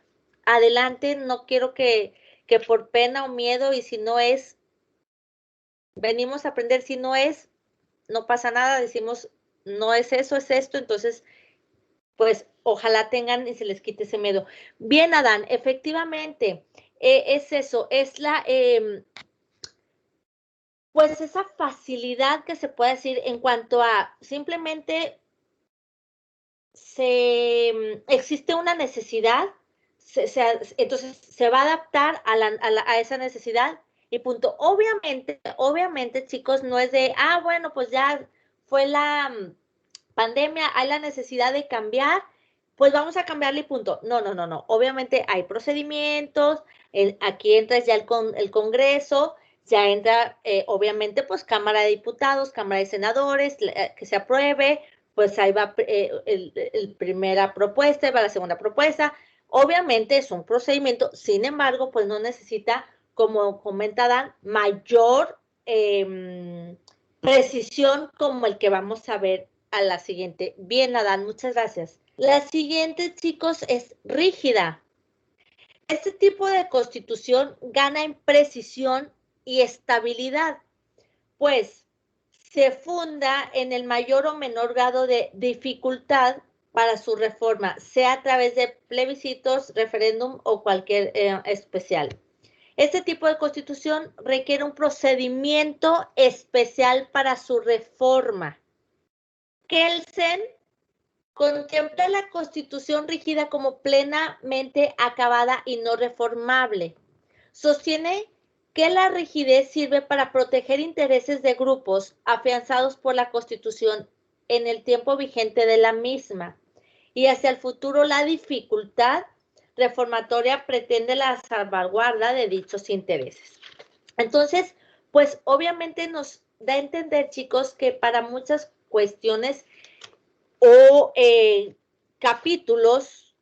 adelante, no quiero que por pena o miedo, y si no es, venimos a aprender, si no es, no pasa nada, decimos, no es eso, es esto, entonces, pues, ojalá tengan y se les quite ese miedo. Bien, Adán, efectivamente, es eso, es pues esa facilidad que se puede decir en cuanto a simplemente existe una necesidad, entonces se va a adaptar a esa necesidad y punto. Obviamente, chicos, no es de, bueno, pues ya fue la pandemia, hay la necesidad de cambiar, pues vamos a cambiarle y punto. No. Obviamente hay procedimientos, aquí entra ya el Congreso, ya entra, obviamente, Cámara de Diputados, Cámara de Senadores, que se apruebe, pues ahí va el primera propuesta, va la segunda propuesta. Obviamente es un procedimiento, sin embargo, pues no necesita, como comenta Dan, mayor precisión como el que vamos a ver a la siguiente. Bien, Adán, muchas gracias. La siguiente, chicos, es rígida. Este tipo de constitución gana en precisión y estabilidad, pues se funda en el mayor o menor grado de dificultad para su reforma, sea a través de plebiscitos, referéndum o cualquier especial. Este tipo de constitución requiere un procedimiento especial para su reforma. Kelsen contempla la constitución rígida como plenamente acabada y no reformable. Sostiene que la rigidez sirve para proteger intereses de grupos afianzados por la Constitución en el tiempo vigente de la misma, y hacia el futuro la dificultad reformatoria pretende la salvaguarda de dichos intereses. Entonces, pues obviamente nos da a entender, chicos, que para muchas cuestiones o capítulos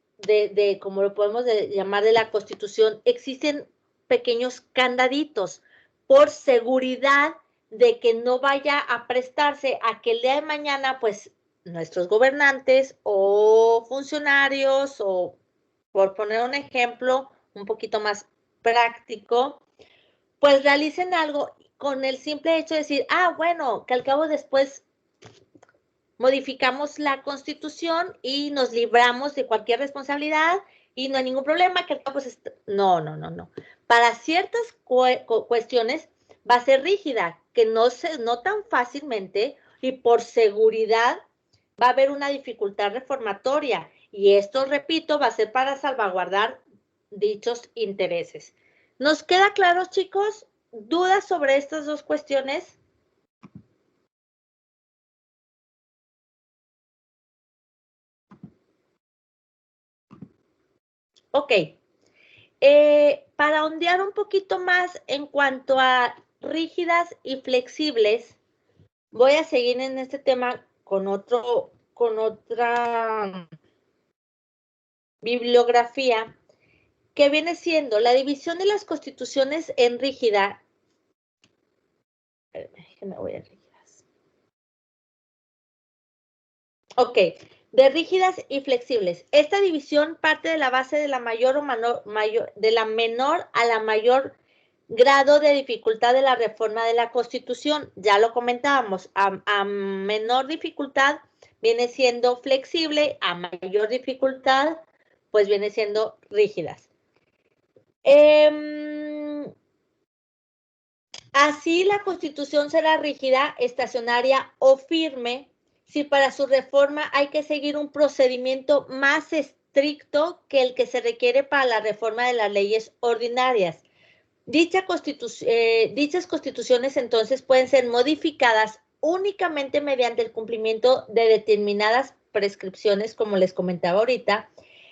como lo podemos llamar, de la Constitución, existen pequeños candaditos por seguridad de que no vaya a prestarse a que el día de mañana, pues, nuestros gobernantes o funcionarios, o por poner un ejemplo un poquito más práctico, pues realicen algo con el simple hecho de decir, bueno, que al cabo después modificamos la Constitución y nos libramos de cualquier responsabilidad y no hay ningún problema, que pues no. Para ciertas cuestiones va a ser rígida, que no tan fácilmente, y por seguridad va a haber una dificultad reformatoria, y esto, repito, va a ser para salvaguardar dichos intereses. ¿Nos queda claro, chicos? ¿Dudas sobre estas dos cuestiones? Ok. Para ondear un poquito más en cuanto a rígidas y flexibles, voy a seguir en este tema con otra bibliografía, que viene siendo la división de las constituciones en rígida. Me voy a rígidas. Ok. De rígidas y flexibles. Esta división parte de la base de la de la menor a la mayor grado de dificultad de la reforma de la Constitución. Ya lo comentábamos, a menor dificultad viene siendo flexible, a mayor dificultad pues viene siendo rígidas. Así la Constitución será rígida, estacionaria o firme si para su reforma hay que seguir un procedimiento más estricto que el que se requiere para la reforma de las leyes ordinarias. Dichas constituciones entonces pueden ser modificadas únicamente mediante el cumplimiento de determinadas prescripciones, como les comentaba ahorita,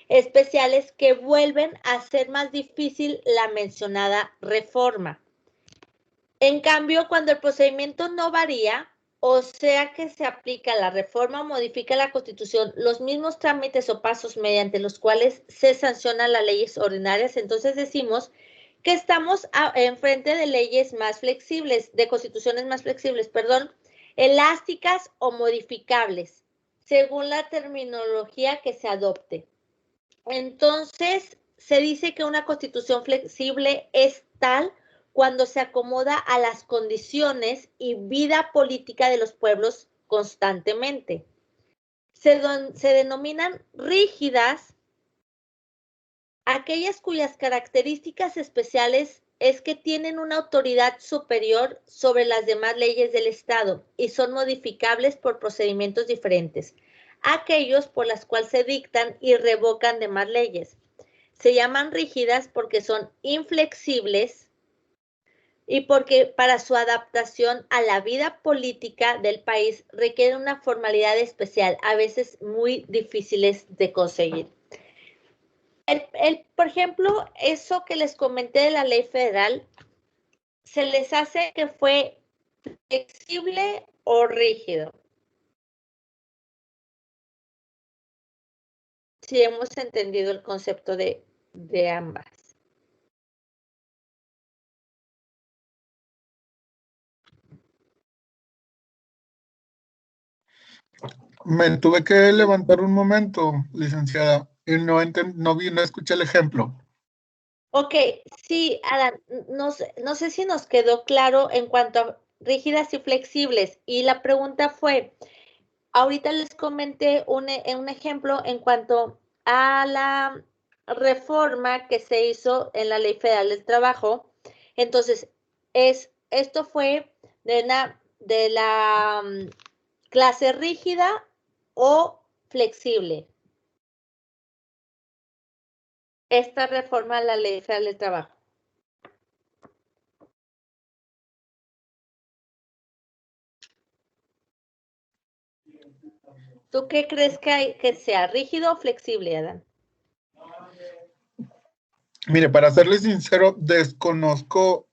especiales que vuelven a hacer más difícil la mencionada reforma. En cambio, cuando el procedimiento no varía, o sea que se aplica la reforma o modifica la Constitución, los mismos trámites o pasos mediante los cuales se sancionan las leyes ordinarias, entonces decimos que estamos enfrente de leyes más flexibles, de constituciones más flexibles, elásticas o modificables, según la terminología que se adopte. Entonces, se dice que una constitución flexible es tal cuando se acomoda a las condiciones y vida política de los pueblos constantemente. Se denominan rígidas aquellas cuyas características especiales es que tienen una autoridad superior sobre las demás leyes del Estado y son modificables por procedimientos diferentes, aquellos por las cuales se dictan y revocan demás leyes. Se llaman rígidas porque son inflexibles y porque para su adaptación a la vida política del país requiere una formalidad especial, a veces muy difíciles de conseguir. Por ejemplo, eso que les comenté de la ley federal, se les hace que fue flexible o rígido. Si hemos entendido el concepto de ambas. Me tuve que levantar un momento, licenciada, y no escuché el ejemplo. Ok, sí, Adán, no sé si nos quedó claro en cuanto a rígidas y flexibles. Y la pregunta fue, ahorita les comenté un ejemplo en cuanto a la reforma que se hizo en la Ley Federal del Trabajo. Entonces, esto fue de la clase rígida o flexible. Esta reforma a la Ley Federal del Trabajo. ¿Tú qué crees que sea, rígido o flexible, Adán? Mire, para serle sincero, desconozco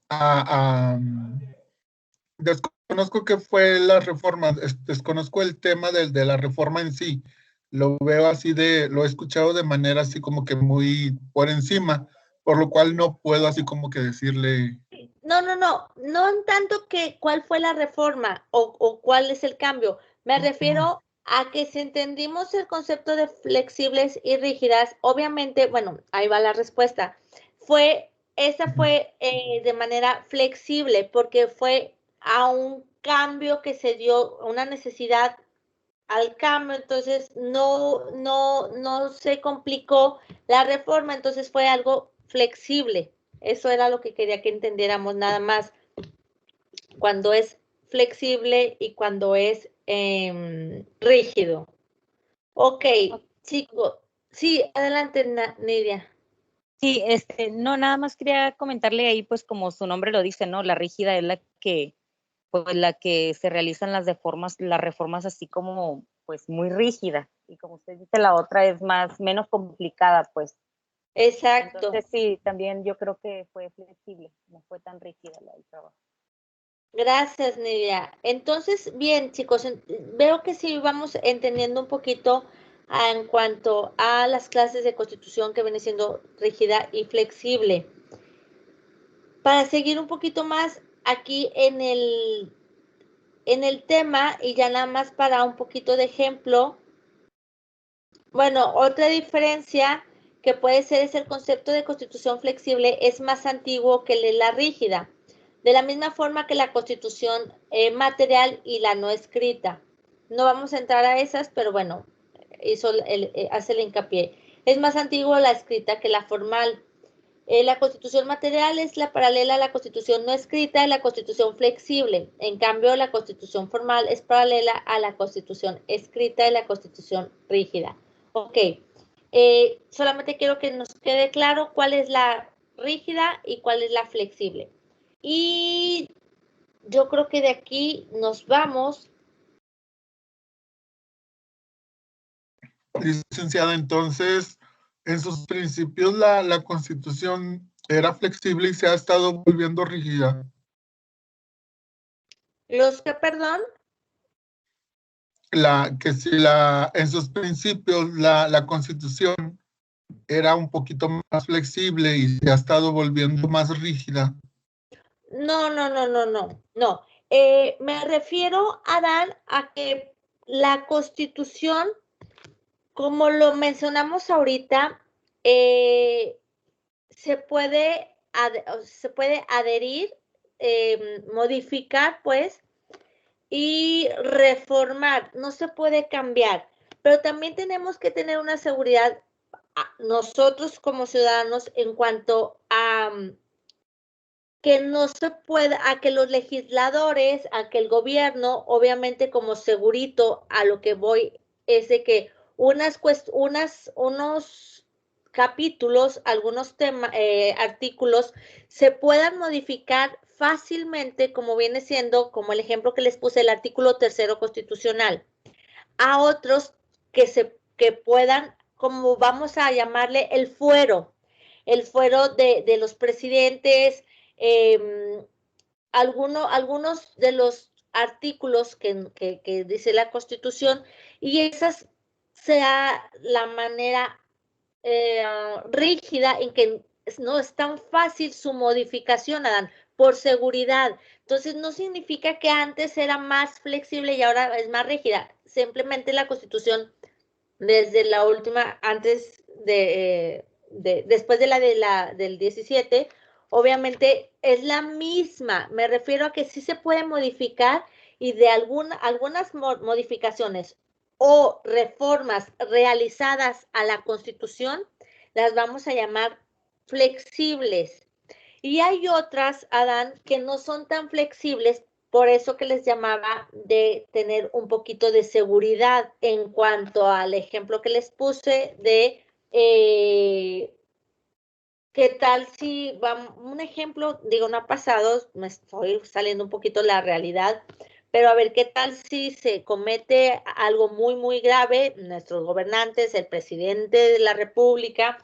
qué fue la reforma, desconozco el tema de la reforma en sí. Lo veo así lo he escuchado de manera así como que muy por encima, por lo cual no puedo así como que decirle. No en tanto que cuál fue la reforma o cuál es el cambio. Me refiero a que si entendimos el concepto de flexibles y rígidas, obviamente, bueno, ahí va la respuesta. Esa fue de manera flexible porque fue a un cambio que se dio, una necesidad al cambio, entonces no se complicó la reforma, entonces fue algo flexible. Eso era lo que quería que entendiéramos nada más. Cuando es flexible y cuando es rígido. Ok, chicos. Sí, adelante, Nidia. Sí, no, nada más quería comentarle ahí, pues como su nombre lo dice, ¿no? La rígida es la que se realizan las reformas así como, pues muy rígida. Y como usted dice, la otra es menos complicada, pues. Exacto. Entonces sí, también yo creo que fue flexible, no fue tan rígida la del trabajo. Gracias, Nidia. Entonces, bien, chicos, veo que sí vamos entendiendo un poquito en cuanto a las clases de constitución que viene siendo rígida y flexible. Para seguir un poquito más aquí en el tema y ya nada más para un poquito de ejemplo. Bueno, otra diferencia que puede ser es el concepto de constitución flexible es más antiguo que la rígida, de la misma forma que la constitución material y la no escrita. No vamos a entrar a esas, pero bueno, hace el hincapié. Es más antiguo la escrita que la formal. La constitución material es la paralela a la constitución no escrita y la constitución flexible. En cambio, la constitución formal es paralela a la constitución escrita y la constitución rígida. Ok, solamente quiero que nos quede claro cuál es la rígida y cuál es la flexible. Y yo creo que de aquí nos vamos. Licenciada, entonces, en sus principios la Constitución era flexible y se ha estado volviendo rígida. ¿Los que, perdón? En sus principios la Constitución era un poquito más flexible y se ha estado volviendo más rígida. No. Me refiero, Adán, a que la Constitución, como lo mencionamos ahorita, se puede adherir, modificar, pues, y reformar, no se puede cambiar, pero también tenemos que tener una seguridad nosotros como ciudadanos en cuanto a que no se pueda, a que los legisladores, a que el gobierno, obviamente como segurito, a lo que voy es de que unos capítulos, algunos artículos se puedan modificar fácilmente, como viene siendo, como el ejemplo que les puse, el artículo 3º constitucional, a otros que puedan, como vamos a llamarle, el fuero de los presidentes, algunos de los artículos que dice la Constitución, y esas sea la manera rígida en que no es tan fácil su modificación, Adán, por seguridad. Entonces, no significa que antes era más flexible y ahora es más rígida. Simplemente la Constitución, desde la última, después del 17, obviamente es la misma. Me refiero a que sí se puede modificar y de algunas modificaciones o reformas realizadas a la Constitución, las vamos a llamar flexibles. Y hay otras, Adán, que no son tan flexibles, por eso que les llamaba de tener un poquito de seguridad en cuanto al ejemplo que les puse de ¿qué tal si, un ejemplo, digo, no ha pasado, me estoy saliendo un poquito la realidad, pero a ver, ¿qué tal si se comete algo muy, muy grave, nuestros gobernantes, el presidente de la República,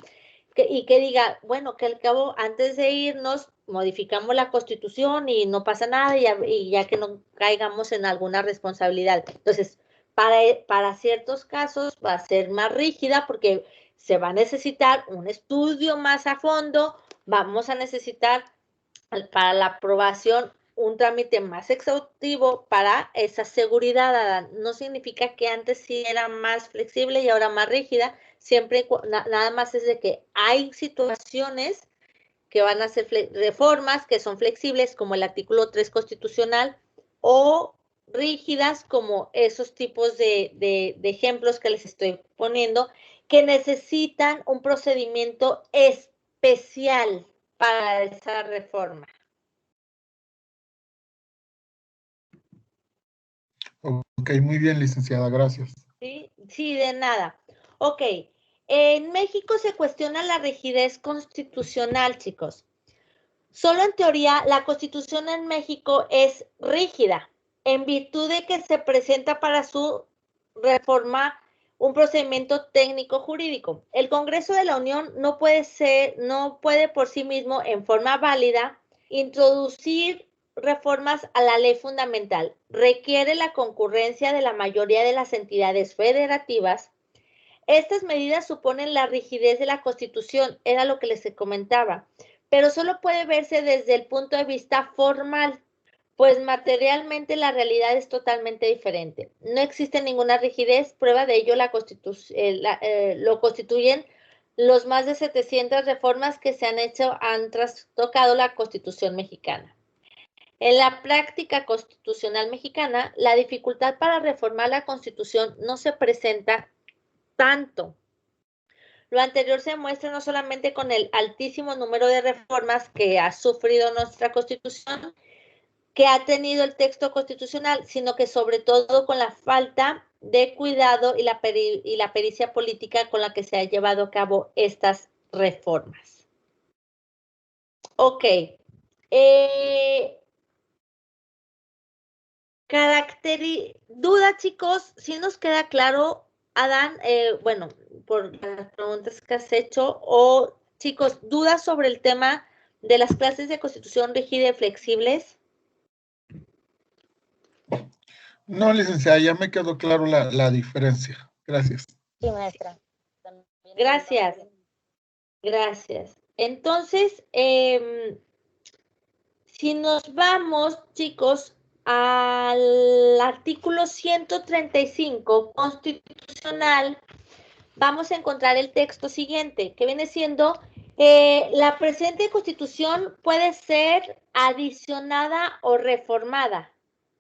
y que diga, bueno, que al cabo, antes de irnos, modificamos la Constitución y no pasa nada y ya que no caigamos en alguna responsabilidad? Entonces, para ciertos casos va a ser más rígida porque se va a necesitar un estudio más a fondo, vamos a necesitar para la aprobación un trámite más exhaustivo para esa seguridad, Adán. No significa que antes sí era más flexible y ahora más rígida, siempre nada más es de que hay situaciones que van a ser reformas que son flexibles, como el artículo 3 constitucional, o rígidas como esos tipos de ejemplos que les estoy poniendo, que necesitan un procedimiento especial para esa reforma. Ok, muy bien, licenciada, gracias. Sí, de nada. Ok, en México se cuestiona la rigidez constitucional, chicos. Solo en teoría, la Constitución en México es rígida, en virtud de que se presenta para su reforma un procedimiento técnico jurídico. El Congreso de la Unión no puede por sí mismo, en forma válida, introducir reformas a la ley fundamental. Requiere la concurrencia de la mayoría de las entidades federativas. Estas medidas suponen la rigidez de la Constitución, era lo que les comentaba, pero solo puede verse desde el punto de vista formal, pues materialmente la realidad es totalmente diferente. No existe ninguna rigidez, prueba de ello lo constituyen los más de 700 reformas que se han hecho, han trastocado la Constitución mexicana. En la práctica constitucional mexicana, la dificultad para reformar la Constitución no se presenta tanto. Lo anterior se muestra no solamente con el altísimo número de reformas que ha sufrido nuestra Constitución, que ha tenido el texto constitucional, sino que sobre todo con la falta de cuidado y la pericia política con la que se han llevado a cabo estas reformas. Ok. Duda, chicos, si nos queda claro, Adán, bueno, por las preguntas que has hecho, o chicos, dudas sobre el tema de las clases de Constitución rígida y flexibles. No, licenciada, ya me quedó claro la diferencia. Gracias. Sí, maestra. Gracias. Gracias. Entonces, si nos vamos, chicos, al artículo 135 constitucional, vamos a encontrar el texto siguiente, que viene siendo La presente Constitución puede ser adicionada o reformada.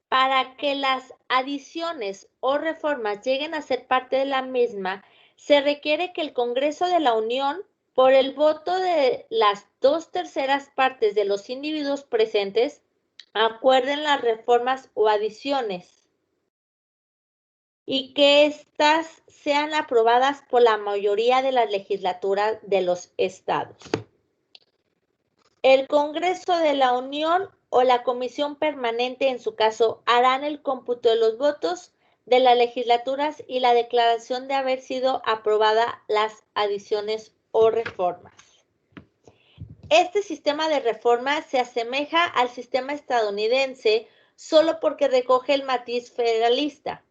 Para que las adiciones o reformas lleguen a ser parte de la misma, se requiere que el Congreso de la Unión, por el voto de las 2/3 partes de los individuos presentes, acuerden las reformas o adiciones y que éstas sean aprobadas por la mayoría de las legislaturas de los estados. El Congreso de la Unión o la Comisión Permanente, en su caso, harán el cómputo de los votos de las legislaturas y la declaración de haber sido aprobada las adiciones o reformas. Este sistema de reforma se asemeja al sistema estadounidense solo porque recoge el matiz federalista.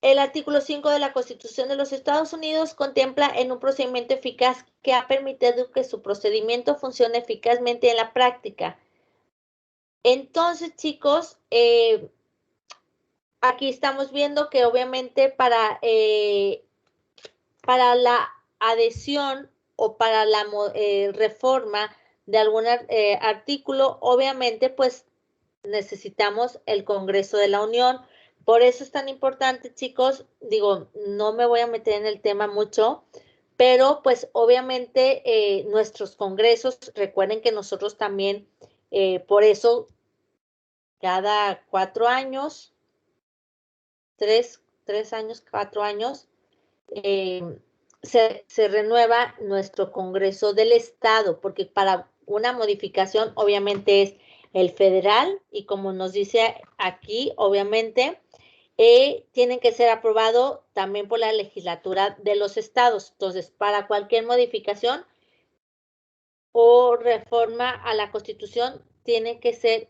El artículo 5 de la Constitución de los Estados Unidos contempla en un procedimiento eficaz que ha permitido que su procedimiento funcione eficazmente en la práctica. Entonces, chicos, aquí estamos viendo que obviamente para la adhesión o para la reforma de algún artículo, obviamente, pues necesitamos el Congreso de la Unión. Por eso es tan importante, chicos, digo, no me voy a meter en el tema mucho, pero pues obviamente nuestros congresos, recuerden que nosotros también, por eso, cada 4 años, 3 años, 4 años, se renueva nuestro Congreso del Estado, porque para una modificación obviamente es el federal y como nos dice aquí, obviamente, tienen que ser aprobados también por la legislatura de los estados. Entonces, para cualquier modificación o reforma a la Constitución, tiene que ser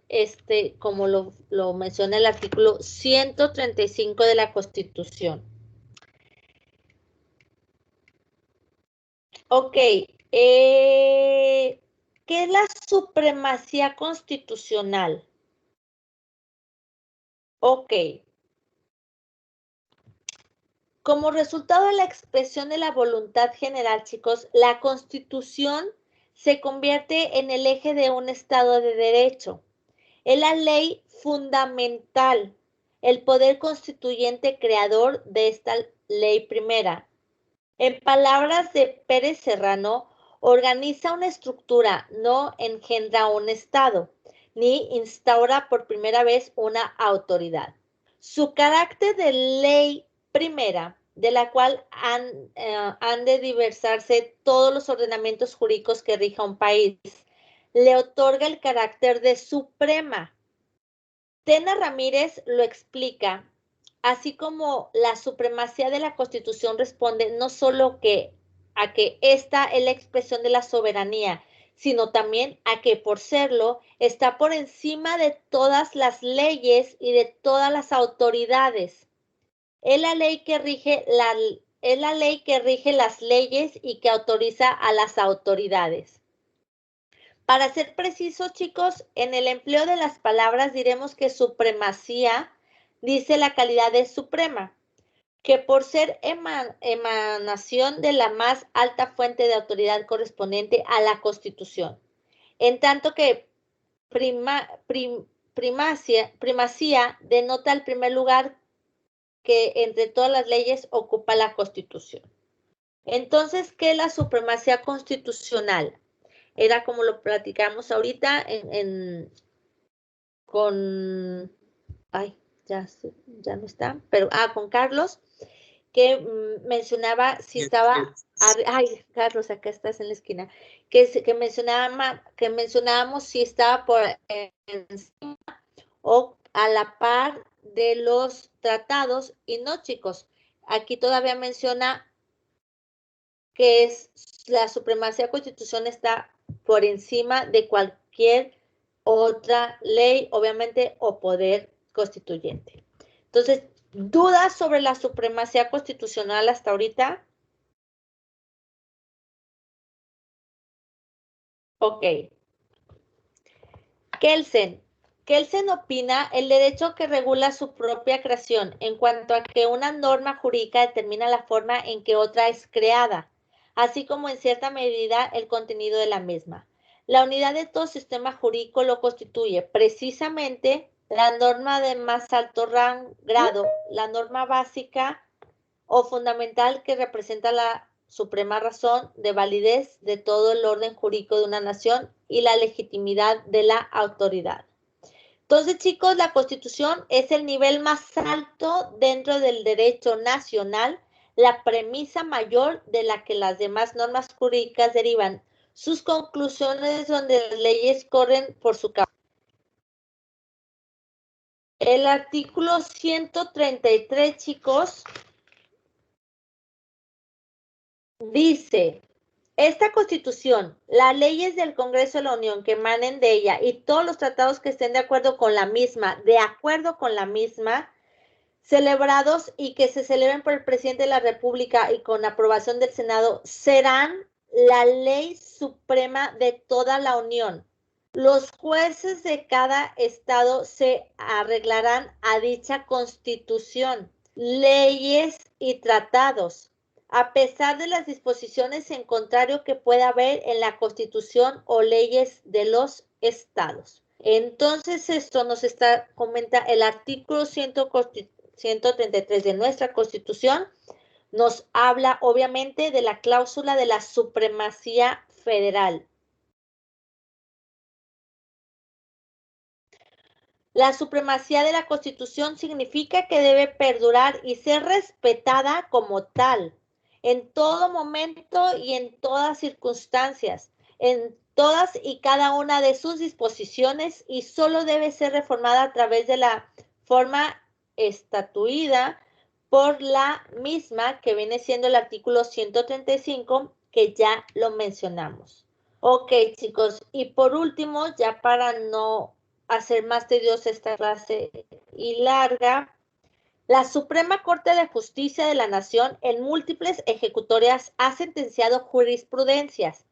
como lo menciona el artículo 135 de la Constitución. Ok, ¿qué es la supremacía constitucional? Ok. Como resultado de la expresión de la voluntad general, chicos, la Constitución se convierte en el eje de un Estado de Derecho. Es la ley fundamental, el poder constituyente creador de esta ley primera. En palabras de Pérez Serrano, organiza una estructura, no engendra un Estado, ni instaura por primera vez una autoridad. Su carácter de ley primera, de la cual han de diversarse todos los ordenamientos jurídicos que rija un país, le otorga el carácter de suprema. Tena Ramírez lo explica, así como la supremacía de la Constitución responde no solo a que esta es la expresión de la soberanía, sino también a que por serlo está por encima de todas las leyes y de todas las autoridades. Es la ley que rige las leyes y que autoriza a las autoridades. Para ser precisos, chicos, en el empleo de las palabras diremos que supremacía dice la calidad de suprema, que por ser emanación de la más alta fuente de autoridad correspondiente a la Constitución, en tanto que primacía denota el primer lugar que entre todas las leyes ocupa la Constitución. Entonces, ¿qué es la supremacía constitucional? Era como lo platicamos ahorita ya no está, pero con Carlos, que mencionaba si estaba, Carlos, acá estás en la esquina, que mencionábamos si estaba por encima o a la par de los tratados, y no, chicos, aquí todavía menciona que es la supremacía constitucional está por encima de cualquier otra ley, obviamente, o poder constituyente. Entonces, ¿dudas sobre la supremacía constitucional hasta ahorita? Ok. Kelsen opina el derecho que regula su propia creación en cuanto a que una norma jurídica determina la forma en que otra es creada. así como en cierta medida el contenido de la misma. La unidad de todo sistema jurídico lo constituye precisamente la norma de más alto grado, la norma básica o fundamental que representa la suprema razón de validez de todo el orden jurídico de una nación y la legitimidad de la autoridad. Entonces, chicos, la Constitución es el nivel más alto dentro del derecho nacional, la premisa mayor de la que las demás normas jurídicas derivan. Sus conclusiones donde las leyes corren por su causa. El artículo 133, chicos, dice, esta Constitución, las leyes del Congreso de la Unión que emanen de ella y todos los tratados que estén de acuerdo con la misma, celebrados y que se celebren por el presidente de la República y con aprobación del Senado, serán la ley suprema de toda la Unión. Los jueces de cada estado se arreglarán a dicha Constitución, leyes y tratados, a pesar de las disposiciones en contrario que pueda haber en la Constitución o leyes de los estados. Entonces, esto nos comenta el artículo 133 de nuestra Constitución, nos habla obviamente de la cláusula de la supremacía federal. La supremacía de la Constitución significa que debe perdurar y ser respetada como tal, en todo momento y en todas circunstancias, en todas y cada una de sus disposiciones, y solo debe ser reformada a través de la forma estatuida por la misma, que viene siendo el artículo 135, que ya lo mencionamos. Ok, chicos, y por último, ya para no hacer más tediosa esta clase y larga, la Suprema Corte de Justicia de la Nación en múltiples ejecutorias ha sentenciado jurisprudencias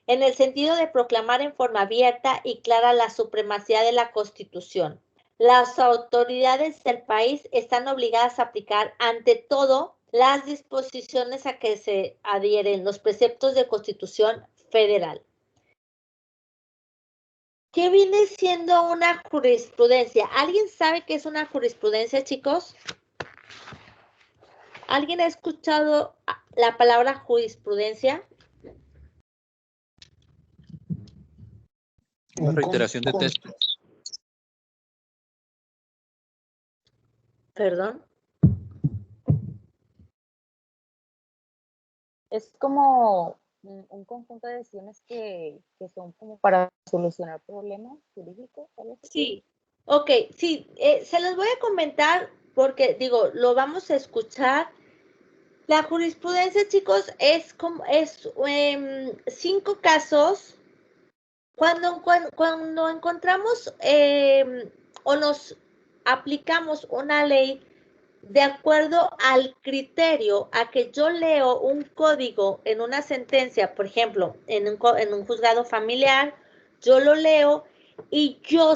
en el sentido de proclamar en forma abierta y clara la supremacía de la Constitución. Las autoridades del país están obligadas a aplicar ante todo las disposiciones a que se adhieren los preceptos de Constitución Federal. ¿Qué viene siendo una jurisprudencia? ¿Alguien sabe qué es una jurisprudencia, chicos? ¿Alguien ha escuchado la palabra jurisprudencia? Una reiteración de texto. ¿Perdón? Es como un conjunto de decisiones que son como para solucionar problemas jurídicos. Sí, ok, sí, se los voy a comentar porque, digo, lo vamos a escuchar. La jurisprudencia, chicos, es 5 casos. Cuando encontramos o nos aplicamos una ley de acuerdo al criterio a que yo leo un código en una sentencia, por ejemplo, en un juzgado familiar, yo lo leo y yo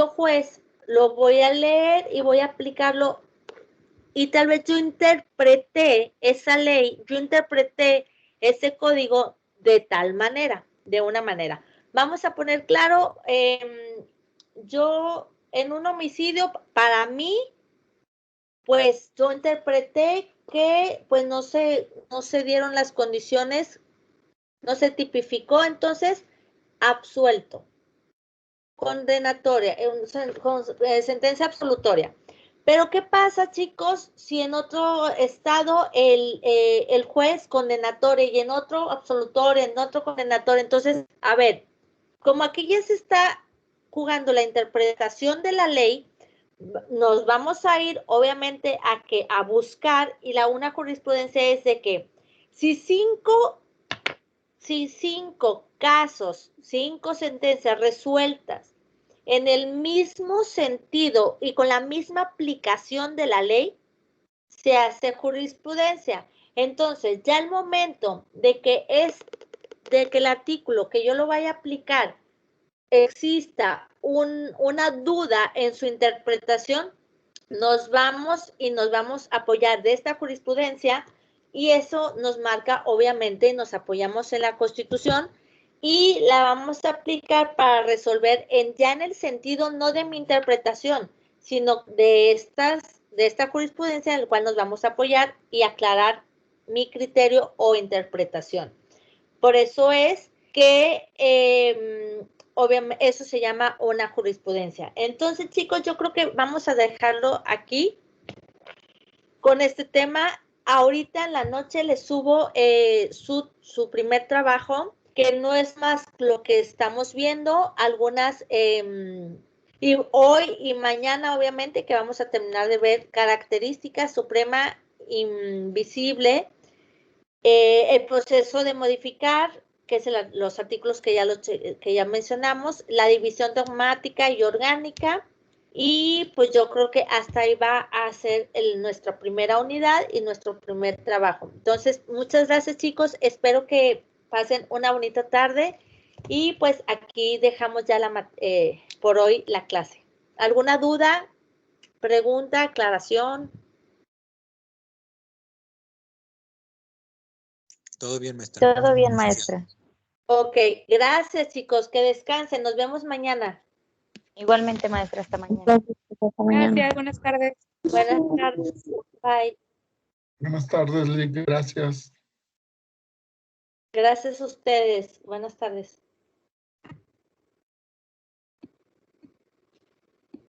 juez, lo voy a leer y voy a aplicarlo, y tal vez yo interpreté esa ley, yo interpreté ese código de tal manera, de una manera. Vamos a poner claro, yo en un homicidio, para mí, pues yo interpreté que pues no se dieron las condiciones, no se tipificó, entonces absuelto, condenatoria, sentencia absolutoria. Pero ¿qué pasa, chicos, si en otro estado el juez condenatorio y en otro absolutorio, en otro condenatorio? Entonces, a ver, como aquí ya se está jugando la interpretación de la ley, nos vamos a ir obviamente a buscar, y una jurisprudencia es de que si cinco casos, 5 sentencias resueltas en el mismo sentido y con la misma aplicación de la ley, se hace jurisprudencia. Entonces, ya el momento de que el artículo que yo lo vaya a aplicar exista una duda en su interpretación, nos vamos a apoyar de esta jurisprudencia y eso nos marca, obviamente, nos apoyamos en la Constitución y la vamos a aplicar para resolver ya en el sentido no de mi interpretación, sino de esta jurisprudencia en la cual nos vamos a apoyar y aclarar mi criterio o interpretación. Por eso es que obviamente eso se llama una jurisprudencia. Entonces, chicos, yo creo que vamos a dejarlo aquí con este tema. Ahorita en la noche les subo su primer trabajo, que no es más lo que estamos viendo, algunas, y hoy y mañana obviamente que vamos a terminar de ver características suprema invisible, el proceso de modificar, que es los artículos que ya mencionamos, la división dogmática y orgánica, y pues yo creo que hasta ahí va a ser nuestra primera unidad y nuestro primer trabajo. Entonces, muchas gracias, chicos. Espero que pasen una bonita tarde y pues aquí dejamos ya por hoy la clase. ¿Alguna duda, pregunta, aclaración? Todo bien, maestra. Todo bien, maestra. Ok, gracias, chicos. Que descansen. Nos vemos mañana. Igualmente, maestra, hasta mañana. Gracias, buenas tardes. Buenas tardes. Bye. Buenas tardes, Lick. Gracias. Gracias a ustedes. Buenas tardes.